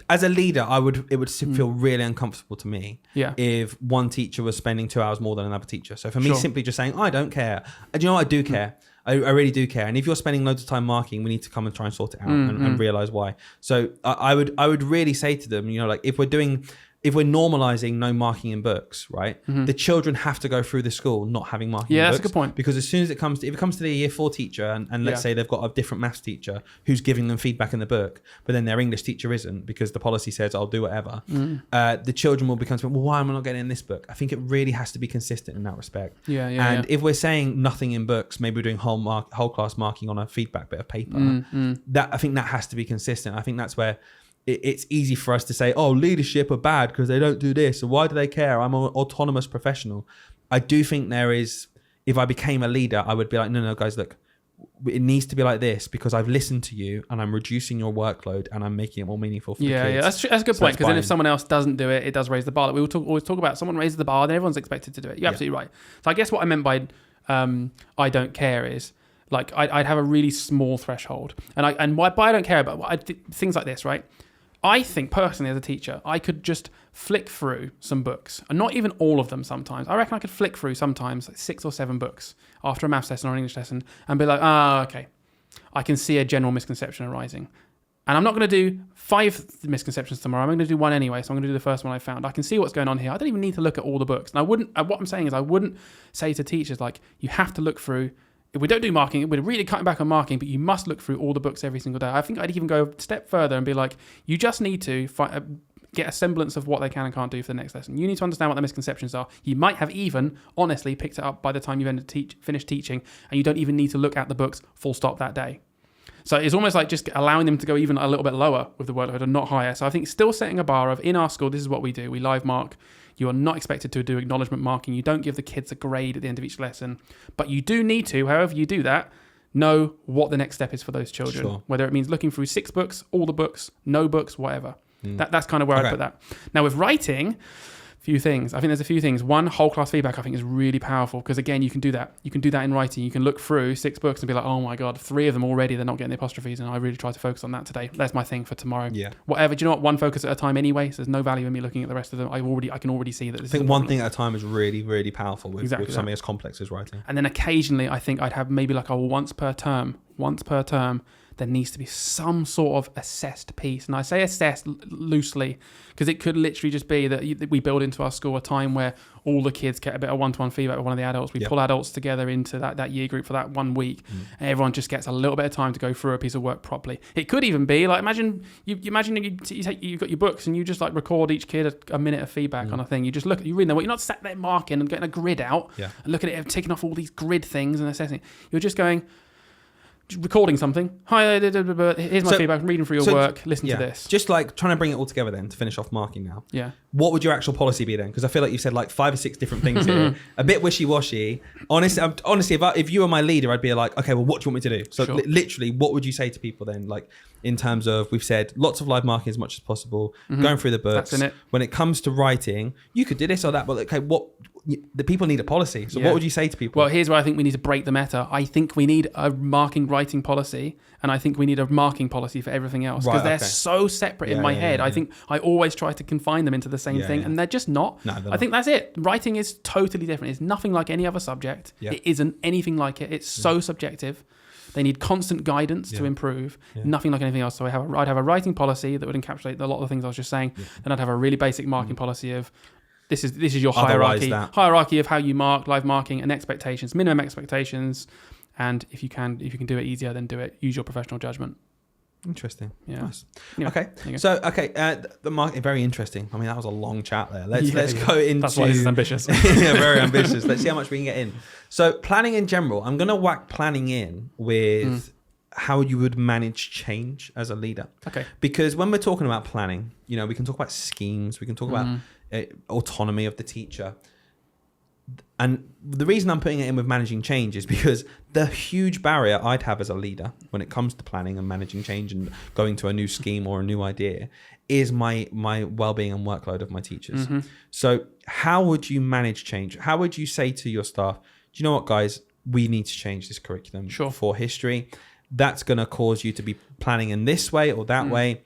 as a leader, it would feel really uncomfortable to me if one teacher was spending 2 hours more than another teacher. So for me, simply just saying, I don't care. And you know what? I do care. I really do care. And if you're spending loads of time marking, we need to come and try and sort it out and realize why. So I would really say to them, if we're normalizing no marking in books, right? The children have to go through the school not having marking in books. Yeah, that's a good point. Because as soon as it comes to the year 4 teacher, and let's say they've got a different maths teacher who's giving them feedback in the book, but then their English teacher isn't because the policy says I'll do whatever, the children will become, well, why am I not getting in this book? I think it really has to be consistent in that respect. If we're saying nothing in books, maybe we're doing whole class marking on a feedback bit of paper. I think that has to be consistent. I think that's where it's easy for us to say, leadership are bad because they don't do this. So why do they care? I'm an autonomous professional. I do think there is, if I became a leader, I would be like, no, guys, look, it needs to be like this because I've listened to you and I'm reducing your workload and I'm making it more meaningful for the kids. Yeah, that's a good point, because then if someone else doesn't do it, it does raise the bar. Like we always talk about someone raises the bar, then everyone's expected to do it. You're absolutely right. So I guess what I meant by I don't care is, I'd have a really small threshold. And why I don't care about things like this, right? I think personally as a teacher, I could just flick through some books, and not even all of them sometimes. I reckon I could flick through sometimes 6 or 7 books after a maths lesson or an English lesson and be like, okay, I can see a general misconception arising. And I'm not going to do 5 misconceptions tomorrow. I'm going to do one anyway, so I'm going to do the first one I found. I can see what's going on here. I don't even need to look at all the books. And what I'm saying is I wouldn't say to teachers, you have to look through. If we don't do marking, we're really cutting back on marking, but you must look through all the books every single day. I think I'd even go a step further and be like, you just need to get a semblance of what they can and can't do for the next lesson. You need to understand what the misconceptions are. You might have even, honestly, picked it up by the time you've finished teaching, and you don't even need to look at the books full stop that day. So it's almost like just allowing them to go even a little bit lower with the workload and not higher. So I think still setting a bar of, in our school, this is what we do. We live mark. You are not expected to do acknowledgement marking. You don't give the kids a grade at the end of each lesson. But you do need to, however you do that, know what the next step is for those children. Sure. Whether it means looking through 6 books, all the books, no books, whatever. That's kind of where I put that. Now with writing, Few things. I think there's a few things. One, whole class feedback I think is really powerful because again, you can do that. You can do that in writing. You can look through 6 books and be like, oh my God, 3 of them already, they're not getting the apostrophes. And I really try to focus on that today. That's my thing for tomorrow. Yeah. Whatever. Do you know what? One focus at a time anyway. So there's no value in me looking at the rest of them. I can already see that. I think one thing at a time is really, really powerful with something as complex as writing. And then occasionally I think I'd have maybe like a once per term, there needs to be some sort of assessed piece. And I say assessed loosely because it could literally just be that we build into our school a time where all the kids get a bit of one-to-one feedback with one of the adults. We pull adults together into that year group for that 1 week, and everyone just gets a little bit of time to go through a piece of work properly. It could even be like, imagine you've got your books and you just like record each kid a minute of feedback on a thing. You just look, you read them. You're not sat there marking and getting a grid out and looking at it, taking off all these grid things and assessing. You're just going, recording something. Hi, here's my feedback. I'm reading through your work. Listen to this. Just like trying to bring it all together then to finish off marking now. Yeah. What would your actual policy be then? Because I feel like you said like 5 or 6 different things here. A bit wishy-washy. Honestly, if you were my leader, I'd be like, okay, well, what do you want me to do? So literally, what would you say to people then? Like in terms of, we've said lots of live marking as much as possible, going through the books. That's in it. When it comes to writing, you could do this or that, but okay, the people need a policy. So what would you say to people? Well, here's where I think we need to break the meta. I think we need a marking writing policy, and I think we need a marking policy for everything else because they're so separate in my head. I think I always try to confine them into the same thing, and they're just not. No, I think that's it. Writing is totally different. It's nothing like any other subject. It isn't anything like it. It's so subjective. They need constant guidance to improve. Nothing like anything else. So I'd have a writing policy that would encapsulate a lot of the things I was just saying. Then I'd have a really basic marking policy of this is your hierarchy of how you mark, live marking, and expectations, minimum expectations. And if you can do it easier, then do it. Use your professional judgment. Interesting. Yeah. Nice. Yeah. Okay. So the market, very interesting. I mean, that was a long chat there. Let's go into. That's why this is ambitious. Yeah, very ambitious. Let's see how much we can get in. So planning in general, I'm going to whack planning in with how you would manage change as a leader. Okay. Because when we're talking about planning, we can talk about schemes, we can talk about autonomy of the teacher. And the reason I'm putting it in with managing change is because the huge barrier I'd have as a leader when it comes to planning and managing change and going to a new scheme or a new idea is my well-being and workload of my teachers. So how would you manage change? How would you say to your staff, do you know what, guys, we need to change this curriculum for history. That's going to cause you to be planning in this way or that way.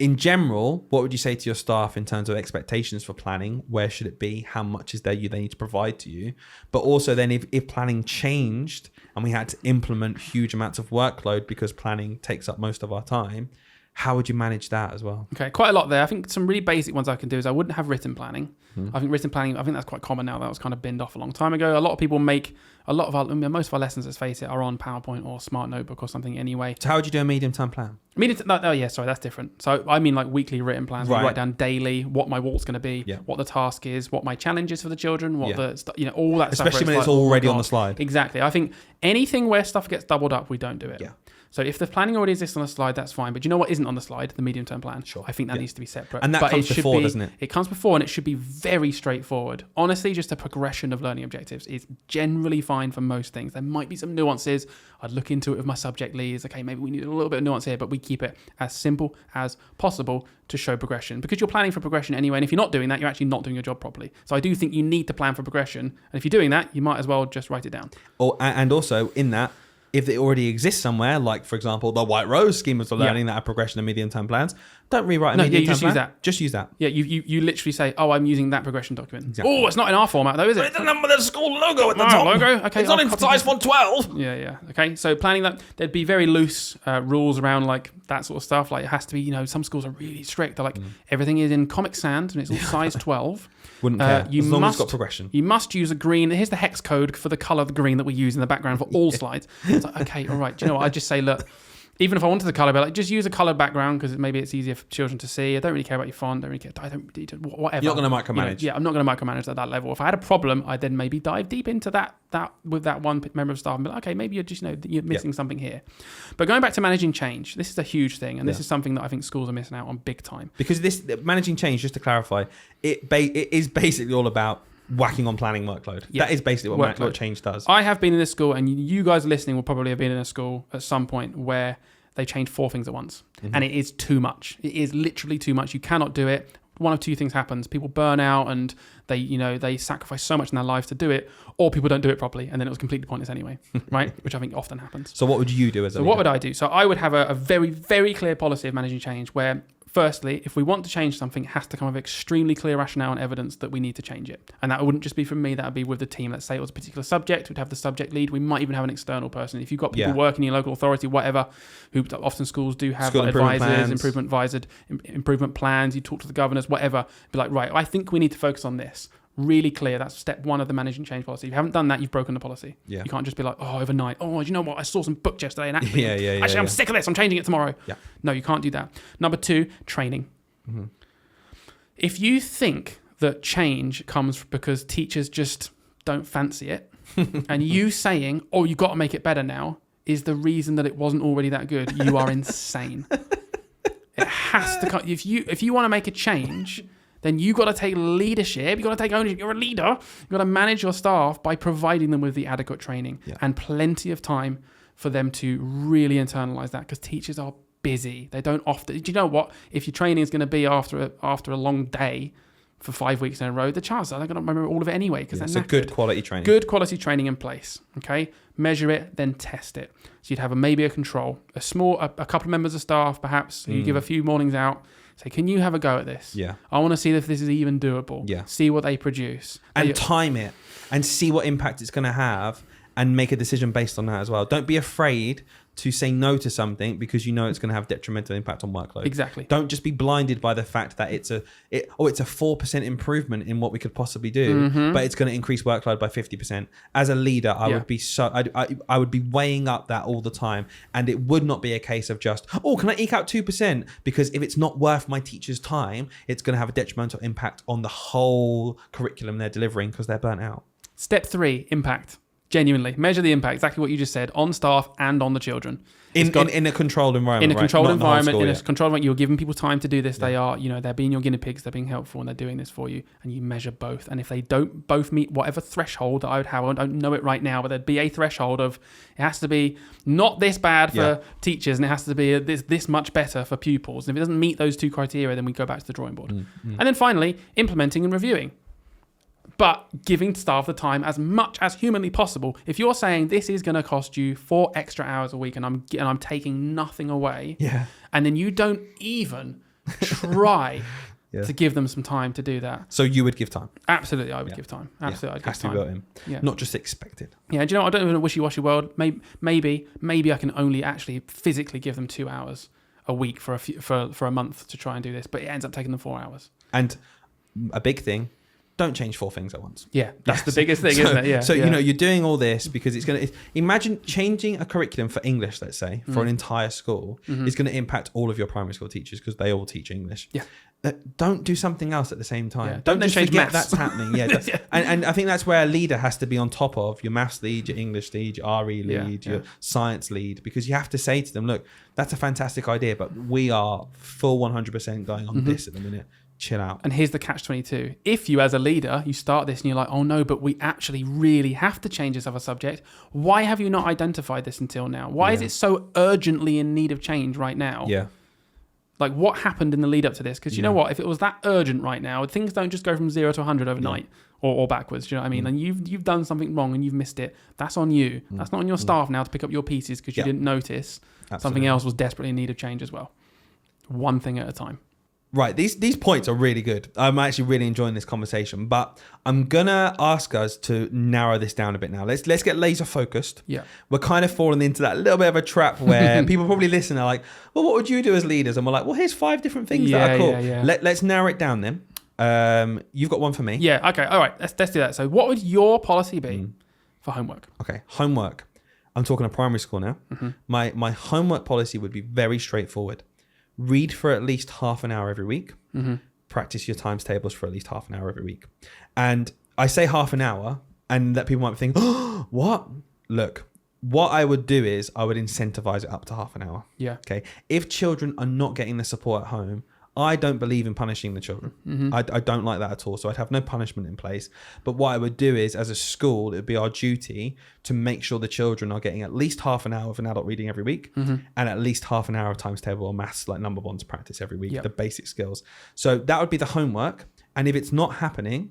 In general, what would you say to your staff in terms of expectations for planning? Where should it be? How much is there they need to provide to you? But also then if planning changed and we had to implement huge amounts of workload because planning takes up most of our time, how would you manage that as well? Okay, quite a lot there. I think some really basic ones I can do is I wouldn't have written planning. I think written planning, that's quite common now. That was kind of binned off a long time ago. A lot of people make most of our lessons, let's face it, are on PowerPoint or Smart Notebook or something anyway. So how would you do a medium-term plan? That's different. So I mean like weekly written plans. Right. We write down daily what my walk's going to be, what the task is, what my challenge is for the children, all that stuff. Especially when it's already on the slide. Exactly. I think anything where stuff gets doubled up, we don't do it. Yeah. So if the planning already exists on the slide, that's fine. But you know what isn't on the slide? The medium-term plan. Sure. I think that needs to be separate. And that comes before, doesn't it? It comes before, and it should be very straightforward. Honestly, just a progression of learning objectives is generally fine for most things. There might be some nuances. I'd look into it with my subject leads. Okay, maybe we need a little bit of nuance here, but we keep it as simple as possible to show progression. Because you're planning for progression anyway, and if you're not doing that, you're actually not doing your job properly. So I do think you need to plan for progression. And if you're doing that, you might as well just write it down. And also in that, if it already exists somewhere, like for example, the White Rose scheme of learning that are progression and medium-term plans, don't rewrite a medium-term plan. Use that. Just use that. Yeah, you literally say, oh, I'm using that progression document. Exactly. Oh, it's not in our format though, is it? But it's the number of the school logo at the top. Logo? Okay. It's not in size font 12. Yeah. Okay, so planning that, there'd be very loose rules around like that sort of stuff. Like it has to be, some schools are really strict. They're like, everything is in Comic Sans and it's all size 12. Wouldn't care, as long as it's got progression. You must use a green. Here's the hex code for the colour of the green that we use in the background for all slides. It's like, okay, all right. Do you know what? I just say, look, even if I wanted the colour, but like, just use a coloured background because maybe it's easier for children to see. I don't really care about your font. Whatever. You're not going to micromanage. I'm not going to micromanage at that level. If I had a problem, I'd then maybe dive deep into that with that one member of staff and be like, okay, maybe you're just you're missing something here. But going back to managing change, this is a huge thing, and this is something that I think schools are missing out on big time. Because this managing change, just to clarify, it is basically all about whacking on planning workload. Yeah. That is basically what change does. I have been in a school, and you guys listening will probably have been in a school at some point where they changed 4 things at once. And it is too much. It is literally too much. You cannot do it. one of two things happens. People burn out and they sacrifice so much in their lives to do it, or people don't do it properly and then it was completely pointless anyway, right? Which I think often happens. So what would you do as a leader? What would I do? So I would have a very, very clear policy of managing change where, firstly, if we want to change something, it has to come with extremely clear rationale and evidence that we need to change it. And that wouldn't just be from me, that would be with the team. Let's say it was a particular subject, we'd have the subject lead. We might even have an external person. If you've got people working in your local authority, whatever, who often schools do have advisors, improvement plans, you talk to the governors, whatever. Be like, right, I think we need to focus on this. Really clear. That's step one of the managing change policy. If you haven't done that, you've broken the policy. Yeah. You can't just be like, overnight, do you know what? I saw some books yesterday and actually, I'm sick of this. I'm changing it tomorrow. Yeah. No, you can't do that. Number 2, training. Mm-hmm. If you think that change comes because teachers just don't fancy it, and you saying, you got to make it better now, is the reason that it wasn't already that good, you are insane. It has to come. If you want to make a change, then you got to take leadership. You got to take ownership. You're a leader. You got to manage your staff by providing them with the adequate training and plenty of time for them to really internalize that, because teachers are busy. They don't often. Do you know what? If your training is going to be after a long day for 5 weeks in a row, the chances are they're going to remember all of it anyway, because it's a good quality training. Good quality training in place. Okay, measure it, then test it. So you'd have maybe a control, a couple of members of staff, perhaps. You give a few mornings out. Say, can you have a go at this? Yeah. I want to see if this is even doable. Yeah. See what they produce. And time it and see what impact it's going to have and make a decision based on that as well. Don't be afraid to say no to something because you know it's going to have detrimental impact on workload. Exactly. Don't just be blinded by the fact that it's a 4% improvement in what we could possibly do, but it's going to increase workload by 50%. As a leader, I would be weighing up that all the time, and it would not be a case of just, can I eke out 2%? Because if it's not worth my teacher's time, it's going to have a detrimental impact on the whole curriculum they're delivering because they're burnt out. Step 3, impact. Genuinely measure the impact, exactly what you just said, on staff and on the children. In a controlled environment. In a controlled environment, you're giving people time to do this. They are, they're being your guinea pigs, they're being helpful, and they're doing this for you. And you measure both. And if they don't both meet whatever threshold that I would have, I don't know it right now, but there'd be a threshold of, it has to be not this bad for teachers, and it has to be this much better for pupils. And if it doesn't meet those 2 criteria, then we go back to the drawing board. And then finally, implementing and reviewing. But giving staff the time as much as humanly possible. If you're saying this is going to cost you 4 extra hours a week, and I'm taking nothing away, and then you don't even try to give them some time to do that. So you would give time? Absolutely, I would give time. Absolutely, I'd give time. Has to be built in, not just expected. Yeah, do you know what? I don't live in a wishy-washy world. Maybe I can only actually physically give them 2 hours a week for a month to try and do this, but it ends up taking them 4 hours. And a big thing, don't change 4 things at once. Yeah, that's the biggest thing, isn't it? Yeah. So, you're doing all this because it's going to... Imagine changing a curriculum for English, let's say, for an entire school, is going to impact all of your primary school teachers because they all teach English. Yeah. Don't do something else at the same time. Yeah. Don't just change forget maths. That's happening. Yeah. And I think that's where a leader has to be on top of your maths lead, your English lead, your RE lead, your science lead, because you have to say to them, look, that's a fantastic idea, but we are full 100% going on this at the minute. Chill out. And here's the catch-22. If you, as a leader, you start this and you're like, oh no, but we actually really have to change this other subject, why have you not identified this until now? Why is it so urgently in need of change right now? Yeah. Like, what happened in the lead up to this? Because you know what? If it was that urgent right now, things don't just go from 0 to 100 overnight or backwards. Do you know what I mean? And you've done something wrong and you've missed it. That's on you. That's not on your staff now to pick up your pieces because you didn't notice something else was desperately in need of change as well. One thing at a time. Right, these points are really good. I'm actually really enjoying this conversation, but I'm gonna ask us to narrow this down a bit now. Let's get laser focused. Yeah, we're kind of falling into that little bit of a trap where people probably listen are like, well, what would you do as leaders? And we're like, well, here's 5 different things that are cool. Let's narrow it down then. You've got one for me. Yeah. Okay. All right. Let's do that. So, what would your policy be for homework? Okay, homework. I'm talking to primary school now. My homework policy would be very straightforward. Read for at least half an hour every week. Practice your times tables for at least half an hour every week. And I say half an hour, and that people might think, oh, what? Look, what I would do is I would incentivize it up to half an hour. Yeah. Okay. If children are not getting the support at home, I don't believe in punishing the children. Mm-hmm. I don't like that at all. So I'd have no punishment in place. But what I would do is, as a school, it would be our duty to make sure the children are getting at least half an hour of an adult reading every week, Mm-hmm. and at least half an hour of times table or maths, like number bonds practice every week, Yep. the basic skills. So that would be the homework. And if it's not happening,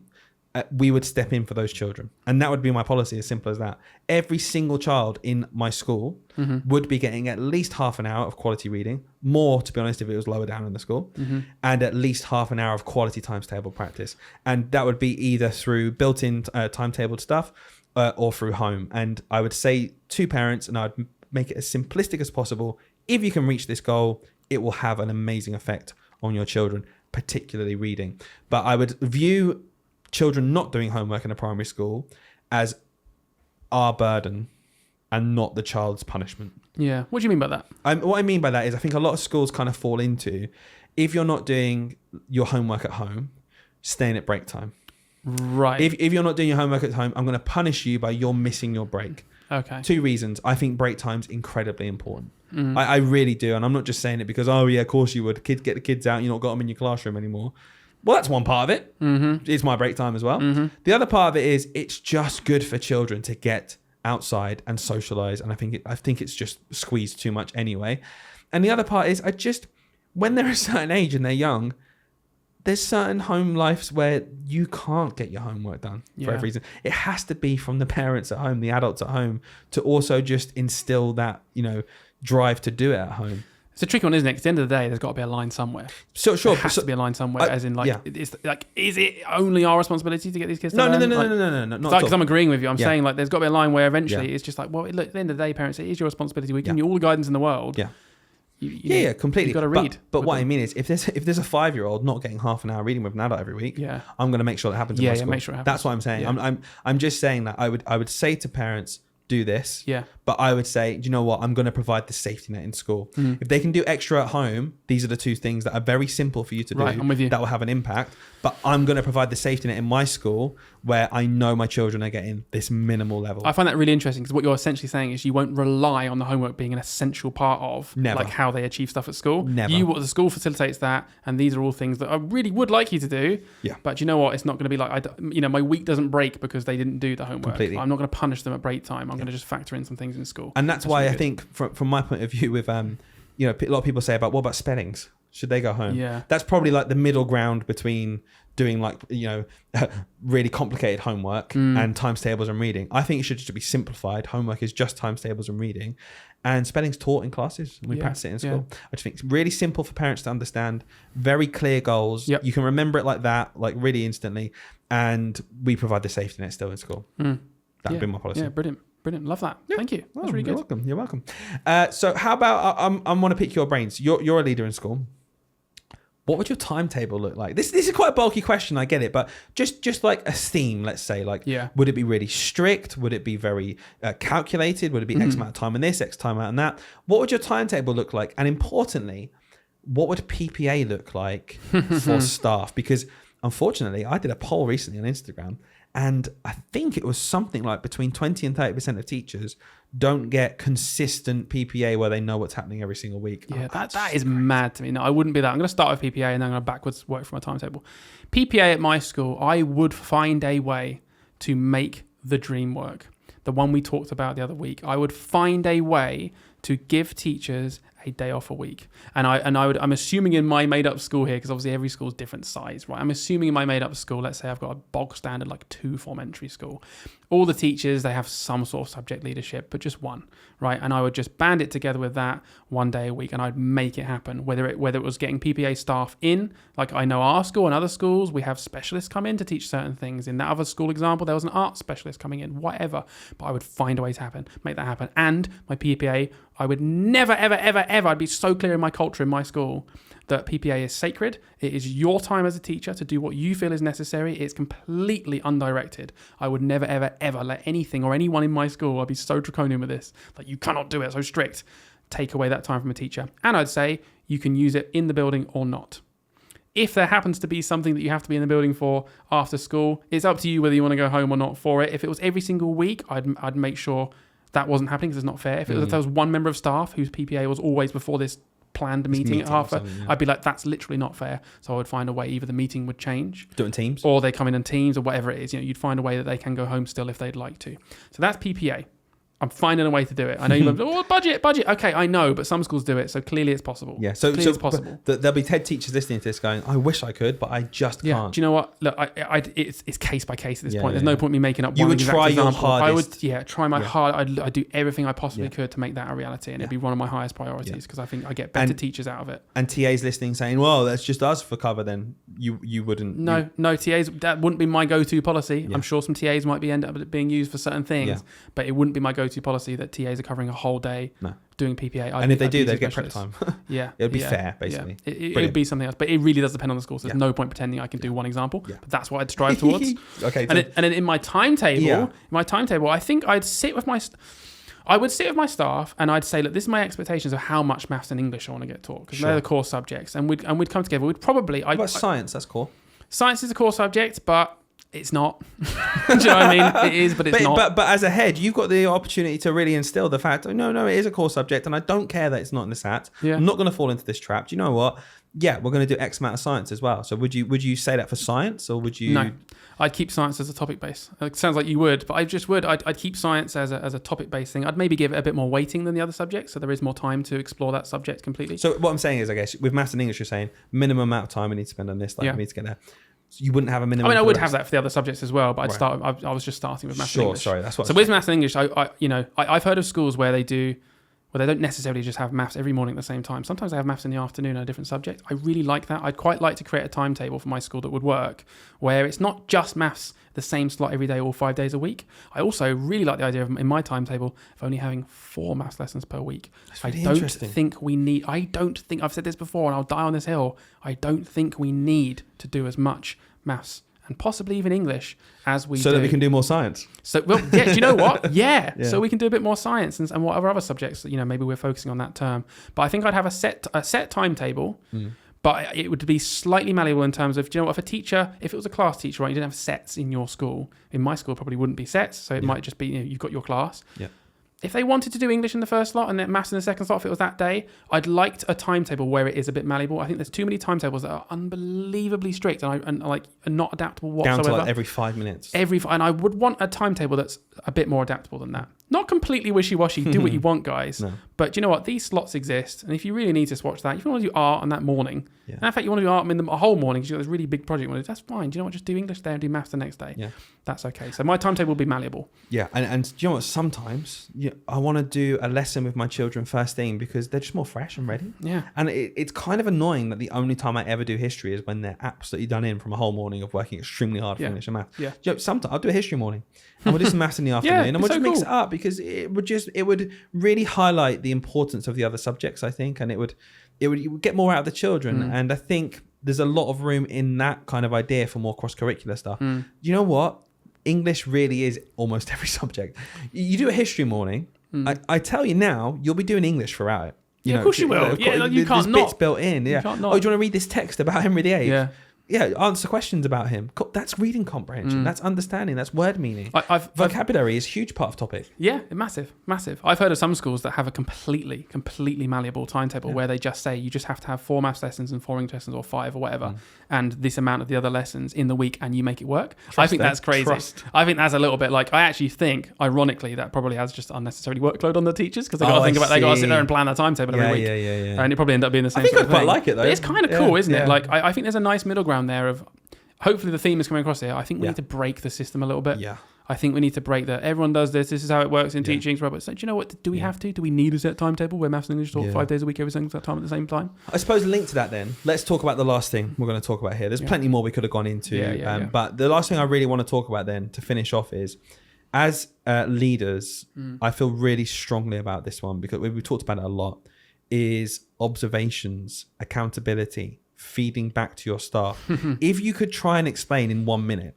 we would step in for those children. And that would be my policy, as simple as that. Every single child in my school Mm-hmm. would be getting at least half an hour of quality reading, more, to be honest, if it was lower down in the school, Mm-hmm. and at least half an hour of quality times table practice. And that would be either through built-in timetabled stuff or through home. And I would say to parents, and I'd make it as simplistic as possible, if you can reach this goal, it will have an amazing effect on your children, particularly reading. But I would view children not doing homework in a primary school as our burden and not the child's punishment. Yeah. What do you mean by that? What I mean by that is, I think a lot of schools kind of fall into, if you're not doing your homework at home, staying at break time. Right. If you're not doing your homework at home, I'm going to punish you by you're missing your break. Okay. 2 reasons. I think break time's incredibly important. Mm. I really do. And I'm not just saying it because, oh yeah, of course you would. Get the kids out, you've not got them in your classroom anymore. Well, that's one part of it. Mm-hmm. It's my break time as well. Mm-hmm. The other part of it is, it's just good for children to get outside and socialize. And I think it's just squeezed too much anyway. And the other part is, when they're a certain age and they're young, there's certain home lives where you can't get your homework done for every reason. It has to be from the parents at home, the adults at home, to also just instill that, drive to do it at home. It's a tricky one, isn't it? 'Cause at the end of the day, there's got to be a line somewhere. So sure, There has to be a line somewhere, as in, like, yeah. it's like, is it only our responsibility to get these kids to No, learn? no, not at Because all. I'm agreeing with you. I'm Yeah. saying, like, there's got to be a line where eventually it's just like, well, look, at the end of the day, parents, it is your responsibility. We're giving you all the guidance in the world. Yeah. You Completely. You've got to read. But what I mean is, if there's a 5-year-old not getting half an hour reading with an adult every week, I'm going to make sure that happens in my school. make sure it happens. That's what I'm saying. Yeah. I'm just saying that I would say to parents, do this. Yeah. But I would say, do you know what? I'm going to provide the safety net in school. Mm. If they can do extra at home, these are the 2 things that are very simple for you to do. Right, I'm with you. That will have an impact. But I'm going to provide the safety net in my school where I know my children are getting this minimal level. I find that really interesting, because what you're essentially saying is you won't rely on the homework being an essential part of Never. like how they achieve stuff at school. Never. The school facilitates that, and these are all things that I really would like you to do. Yeah. But you know what? It's not going to be like my week doesn't break because they didn't do the homework. Completely. I'm not going to punish them at break time. I'm going to just factor in some things in school. And that's why really I good. think, from my point of view, with a lot of people say about, what about spellings? Should they go home? Yeah. That's probably like the middle ground between doing really complicated homework and times tables and reading. I think it should just be simplified. Homework is just times tables and reading, and spelling's taught in classes. We practice it in school. I just think it's really simple for parents to understand. Very clear goals. Yep. You can remember it like that, like really instantly, and we provide the safety net still in school. That would be my policy. Yeah, brilliant. Love that. Thank you. That's really You're good. welcome. So how about, I want to pick your brains. You're a leader in school. What would your timetable look like? This is quite a bulky question, I get it, but just like a theme, let's say, would it be really strict? Would it be very calculated? Would it be X amount of time on this, X time on that? What would your timetable look like? And importantly, what would PPA look like for staff? Because unfortunately, I did a poll recently on Instagram, and I think it was something like between 20 and 30% of teachers don't get consistent PPA where they know what's happening every single week. Yeah, that is mad to me. No, I wouldn't be that. I'm going to start with PPA and then I'm going to backwards work from my timetable. PPA at my school, I would find a way to make the dream work. The one we talked about the other week. I would find a way to give teachers a day off a week. And I'm assuming in my made up school here, because obviously every school is different size, right? I'm assuming in my made up school, let's say I've got a bog standard like 2 form-entry school. All the teachers, they have some sort of subject leadership, but just one, right? And I would just band it together with that one day a week, and I'd make it happen. Whether it was getting PPA staff in, like I know our school and other schools, we have specialists come in to teach certain things. In that other school example, there was an art specialist coming in, whatever. But I would find a way to make that happen. And my PPA, I would never, ever, ever, ever, I'd be so clear in my culture in my school that PPA is sacred. It is your time as a teacher to do what you feel is necessary. It's completely undirected. I would never, ever, ever let anything or anyone in my school, I'd be so draconian with this, like you cannot do it, so strict, take away that time from a teacher. And I'd say you can use it in the building or not. If there happens to be something that you have to be in the building for after school, it's up to you whether you want to go home or not for it. If it was every single week, I'd make sure that wasn't happening because it's not fair. If there was one member of staff whose PPA was always before this planned meeting at meeting or half. something, yeah. I'd be like, that's literally not fair. So I would find a way. Either the meeting would change, Do it in teams. or they come in teams, or whatever it is. You'd find a way that they can go home still if they'd like to. So that's PPA. I'm finding a way to do it. I know you're like, budget. Okay, I know, but some schools do it, so clearly it's possible. Yeah, so it's possible. There'll be TED teachers listening to this going, I wish I could, but I just can't. Do you know what? Look, it's case by case at this point. There's no point in me making up You one would exact try your example. I hardest. would, try my hard. I'd do everything I possibly could to make that a reality, and it'd be one of my highest priorities because I think I get better teachers out of it. And TAs listening saying, well, that's just us for cover, then you wouldn't. No, TAs, that wouldn't be my go-to policy. I'm sure some TAs might end up being used for certain things, but it wouldn't be my go-to policy that TAs are covering a whole day doing PPA. And if they do, they'd get prep time. Yeah. It would be fair, basically. Yeah. It would be something else, but it really does depend on the school. So there's no point pretending I can do one example, but that's what I'd strive towards. Okay. And then in my timetable, I think I would sit with my staff and I'd say, look, this is my expectations of how much maths and English I want to get taught, because they're the core subjects, and we'd come together. We'd probably. What about science? That's cool. Science is a core subject, but it's not. Do you know what I mean? It is, but it's not. But as a head, you've got the opportunity to really instill the fact, no, it is a core subject, and I don't care that it's not in the SAT. Yeah. I'm not going to fall into this trap. Do you know what? Yeah, we're going to do X amount of science as well. So would you say that for science, or would you? No, I'd keep science as a topic base. It sounds like you would, but I just would. I'd keep science as a topic based thing. I'd maybe give it a bit more weighting than the other subjects, so there is more time to explore that subject completely. So what I'm saying is, I guess with maths and English, you're saying minimum amount of time we need to spend on this. We need to get there. So you wouldn't have a minimum. I mean, I would have that for the other subjects as well, but I'd start. I was just starting with maths and English. Sorry, that's what. So with maths and English, I've heard of schools where they don't necessarily just have maths every morning at the same time. Sometimes they have maths in the afternoon on a different subject. I really like that. I'd quite like to create a timetable for my school that would work, where it's not just maths the same slot every day, all 5 days a week. I also really like the idea of, in my timetable, of only having 4 maths lessons per week. Really I don't think I've said this before, and I'll die on this hill. I don't think we need to do as much maths and possibly even English as we do. So that we can do more science. So, do you know what? Yeah. So we can do a bit more science and whatever other subjects, maybe we're focusing on that term. But I think I'd have a set timetable, but it would be slightly malleable in terms of, if a teacher, if it was a class teacher, right, you didn't have sets in your school. In my school, probably wouldn't be sets. So it might just be, you've got your class. Yeah. If they wanted to do English in the first slot and then maths in the second slot, if it was that day, I'd like a timetable where it is a bit malleable. I think there's too many timetables that are unbelievably strict and not adaptable whatsoever. Down to every 5 minutes. And I would want a timetable that's a bit more adaptable than that. Not completely wishy-washy, do what you want, guys. No. But you know what? These slots exist. And if you really need to watch that, if you want to do art on that morning, and in fact, you want to do art in the whole morning because you've got this really big project you want to do, that's fine. Do you know what? Just do English there and do maths the next day. Yeah. That's okay. So my timetable will be malleable. Yeah. And do you know what? Sometimes I want to do a lesson with my children first thing because they're just more fresh and ready. Yeah. And it's kind of annoying that the only time I ever do history is when they're absolutely done in from a whole morning of working extremely hard for English and maths. Yeah. Sometimes I'll do a history morning and we'll do some maths in the afternoon and we'll just mix it up because it would really highlight the importance of the other subjects, I think, and it would get more out of the children. And I think there's a lot of room in that kind of idea for more cross-curricular stuff. You know what? English really is almost every subject. You do a history morning. I tell you now, you'll be doing English throughout it. Of course you will. You can't not. There's bits built in. Yeah. Oh, do you want to read this text about Henry VIII? Yeah, answer questions about him. That's reading comprehension. That's understanding. That's word meaning. Vocabulary is a huge part of topic. Yeah, massive. I've heard of some schools that have a completely malleable timetable where they just say you just have to have 4 maths lessons and 4 English lessons or 5 or whatever, and this amount of the other lessons in the week, and you make it work. I think that's crazy. I think that's a little bit like, I actually think, ironically, that probably has just unnecessary workload on the teachers because they got to think about, they got to sit there and plan their timetable every week. Yeah. And it probably end up being the same. I think sort I of quite thing. like it though. But it's kind of cool, isn't it? Like I think there's a nice middle ground there of, hopefully the theme is coming across here. I think we need to break the system a little bit. Yeah. I think we need to break that. Everyone does this. This is how it works in teaching. But so, do you know what? Do we have to? Do we need a set timetable where maths and English taught 5 days a week every single time at the same time? I suppose linked to that then, let's talk about the last thing we're going to talk about here. There's plenty more we could have gone into. But the last thing I really want to talk about then to finish off is, as leaders, I feel really strongly about this one because we've talked about it a lot, is observations, accountability, feeding back to your staff. If you could try and explain in 1 minute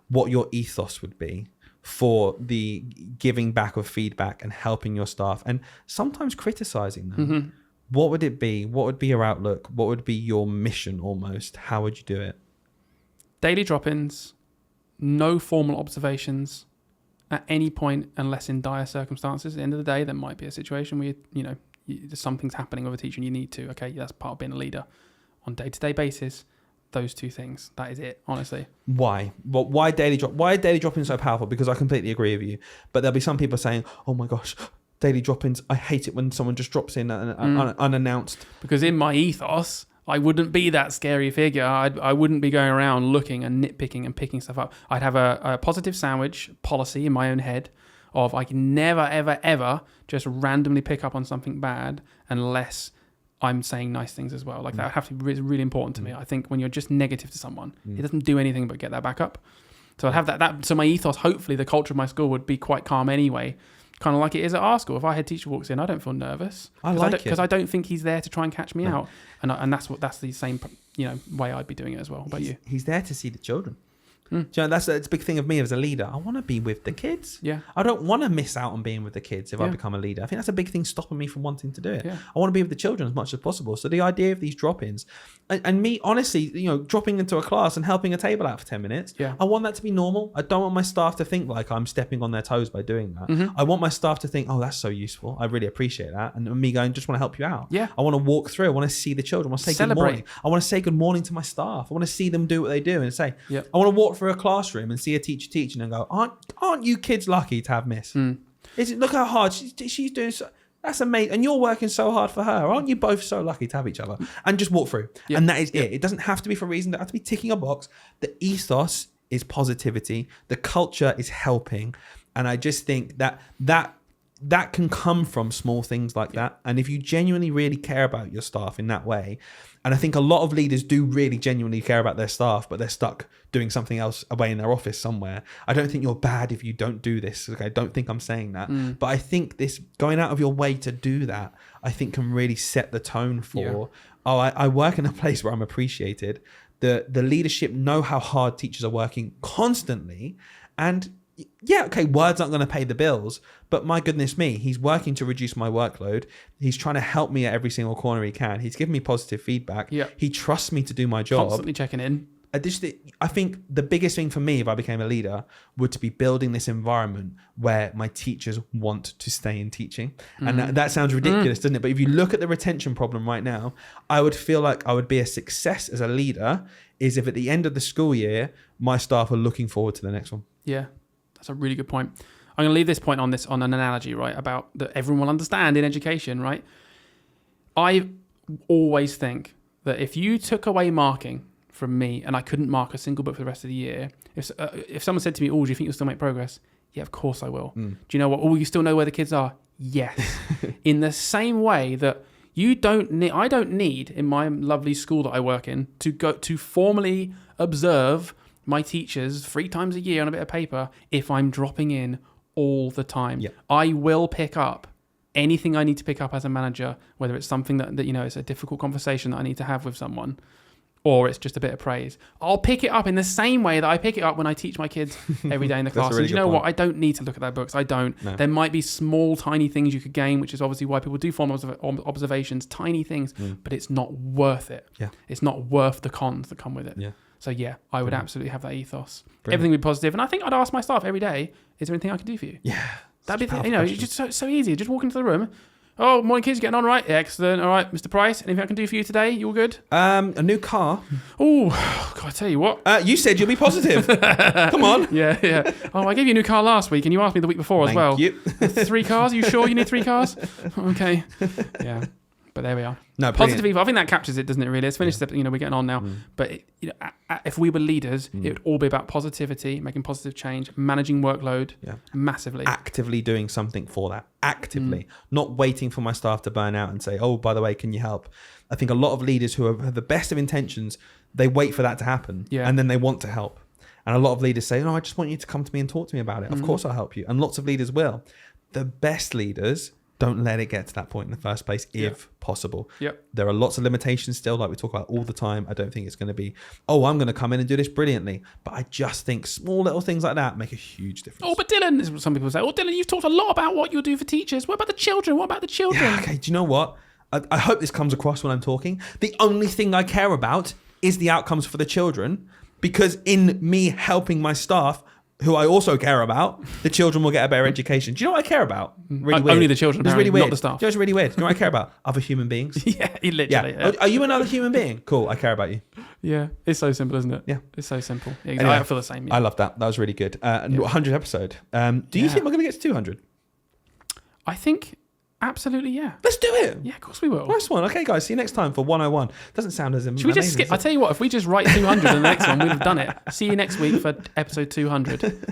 what your ethos would be for the giving back of feedback and helping your staff and sometimes criticizing them, what would it be? What would be your outlook? What would be your mission almost? How would you do it? Daily drop-ins, no formal observations at any point unless in dire circumstances. At the end of the day, there might be a situation where something's happening with a teacher and you need to, okay, that's part of being a leader. On day-to-day basis, those two things, that is it, honestly. Why? Well, why daily drop-ins so powerful? Because I completely agree with you. But there'll be some people saying, oh my gosh, daily drop-ins, I hate it when someone just drops in unannounced. Because in my ethos, I wouldn't be that scary figure. I wouldn't be going around looking and nitpicking and picking stuff up. I'd have a positive sandwich policy in my own head of I can never, ever, ever just randomly pick up on something bad unless I'm saying nice things as well. Like that would have to be really important to me. I think when you're just negative to someone, it doesn't do anything but get that back up. So I'd have that. So my ethos, hopefully the culture of my school would be quite calm anyway. Kind of like it is at our school. If our head teacher walks in, I don't feel nervous. Because I don't think he's there to try and catch me out. And that's the same way I'd be doing it as well. How about you? He's there to see the children. Do you know, that's a big thing of me as a leader. I want to be with the kids. Yeah. I don't want to miss out on being with the kids if I become a leader. I think that's a big thing stopping me from wanting to do it. Yeah. I want to be with the children as much as possible. So the idea of these drop-ins and me, honestly, dropping into a class and helping a table out for 10 minutes, I want that to be normal. I don't want my staff to think like I'm stepping on their toes by doing that. Mm-hmm. I want my staff to think, oh, that's so useful. I really appreciate that. And me going, just want to help you out. Yeah. I want to walk through. I want to see the children. I want to say good morning. I want to say good morning to my staff. I want to see them do what they do and say, I want to walk through a classroom and see a teacher teaching and go, aren't you kids lucky to have Miss? Look how hard she's doing. That's amazing. And you're working so hard for her. Aren't you both so lucky to have each other? And just walk through. Yep. And that is it. It doesn't have to be for a reason. It doesn't have to be ticking a box. The ethos is positivity. The culture is helping. And I just think that can come from small things like that. And if you genuinely really care about your staff in that way, and I think a lot of leaders do really genuinely care about their staff, but they're stuck doing something else away in their office somewhere. I don't think you're bad if you don't do this. Okay, I don't think I'm saying that. But I think this going out of your way to do that, I think can really set the tone for, I work in a place where I'm appreciated. The leadership know how hard teachers are working constantly. And yeah, okay, words aren't going to pay the bills, but my goodness me, he's working to reduce my workload. He's trying to help me at every single corner he can. He's giving me positive feedback. Yeah. He trusts me to do my job. Constantly checking in. I think the biggest thing for me, if I became a leader, would to be building this environment where my teachers want to stay in teaching. And that sounds ridiculous, doesn't it? But if you look at the retention problem right now, I would feel like I would be a success as a leader is if at the end of the school year, my staff are looking forward to the next one. Yeah. That's a really good point. I'm going to leave this point on an analogy, right, about that everyone will understand in education, right? I always think that if you took away marking from me and I couldn't mark a single book for the rest of the year, if someone said to me, oh, do you think you'll still make progress? Yeah, of course I will. Do you know what? Oh, you still know where the kids are? Yes. In the same way that I don't need in my lovely school that I work in to go to formally observe my teachers 3 times a year on a bit of paper if I'm dropping in all the time. Yep. I will pick up anything I need to pick up as a manager, whether it's something that it's a difficult conversation that I need to have with someone, or it's just a bit of praise. I'll pick it up in the same way that I pick it up when I teach my kids every day in the class. Really, and you know what? I don't need to look at their books. I don't. No. There might be small, tiny things you could gain, which is obviously why people do form observations, tiny things, but it's not worth it. Yeah. It's not worth the cons that come with it. Yeah. So yeah, I would absolutely have that ethos. Brilliant. Everything would be positive. And I think I'd ask my staff every day, is there anything I can do for you? Yeah. That'd be, it's just so easy. Just walk into the room. Oh, morning kids, getting on right? Excellent. All right, Mr. Price, anything I can do for you today? You all good? A new car. Oh, God, I tell you what. You said you'll be positive. Come on. Yeah. Oh, I gave you a new car last week and you asked me the week before as well. Thank you. 3 cars? Are you sure you need 3 cars? Okay. Yeah. But there we are. No, positive ethos. I think that captures it, doesn't it? Really, it's finished. Yeah. We're getting on now. But if we were leaders, it would all be about positivity, making positive change, managing workload, massively, actively doing something for that. Actively, not waiting for my staff to burn out and say, "Oh, by the way, can you help?" I think a lot of leaders who have the best of intentions, they wait for that to happen, and then they want to help. And a lot of leaders say, "No, I just want you to come to me and talk to me about it. Of course, I'll help you." And lots of leaders will. The best leaders don't let it get to that point in the first place, if possible. Yep. There are lots of limitations still, like we talk about all the time. I don't think it's going to be, oh, I'm going to come in and do this brilliantly. But I just think small little things like that make a huge difference. Oh, but Dylan, this is what some people say. Oh, Dylan, you've talked a lot about what you'll do for teachers. What about the children? Yeah, okay, do you know what? I hope this comes across when I'm talking. The only thing I care about is the outcomes for the children, because in me helping my staff, who I also care about, the children will get a better education. Do you know what I care about? Really weird. Only the children, It's really apparently, weird. not the staff. Do you know what's really weird? Do you know what I care about? Other human beings. Yeah, literally. Yeah. Are you another human being? Cool. I care about you. Yeah, it's so simple, isn't it? Yeah. It's so simple. Yeah, Anyway, I feel the same. Yeah. I love that. That was really good. 100 episode. Do you think we're going to get to 200? I think absolutely, yeah. Let's do it. Yeah, of course we will. Nice one. Okay, guys. See you next time for 101. Doesn't sound as Should we just skip? I tell you what, if we just write 200 in the next one, we'd have done it. See you next week for episode 200.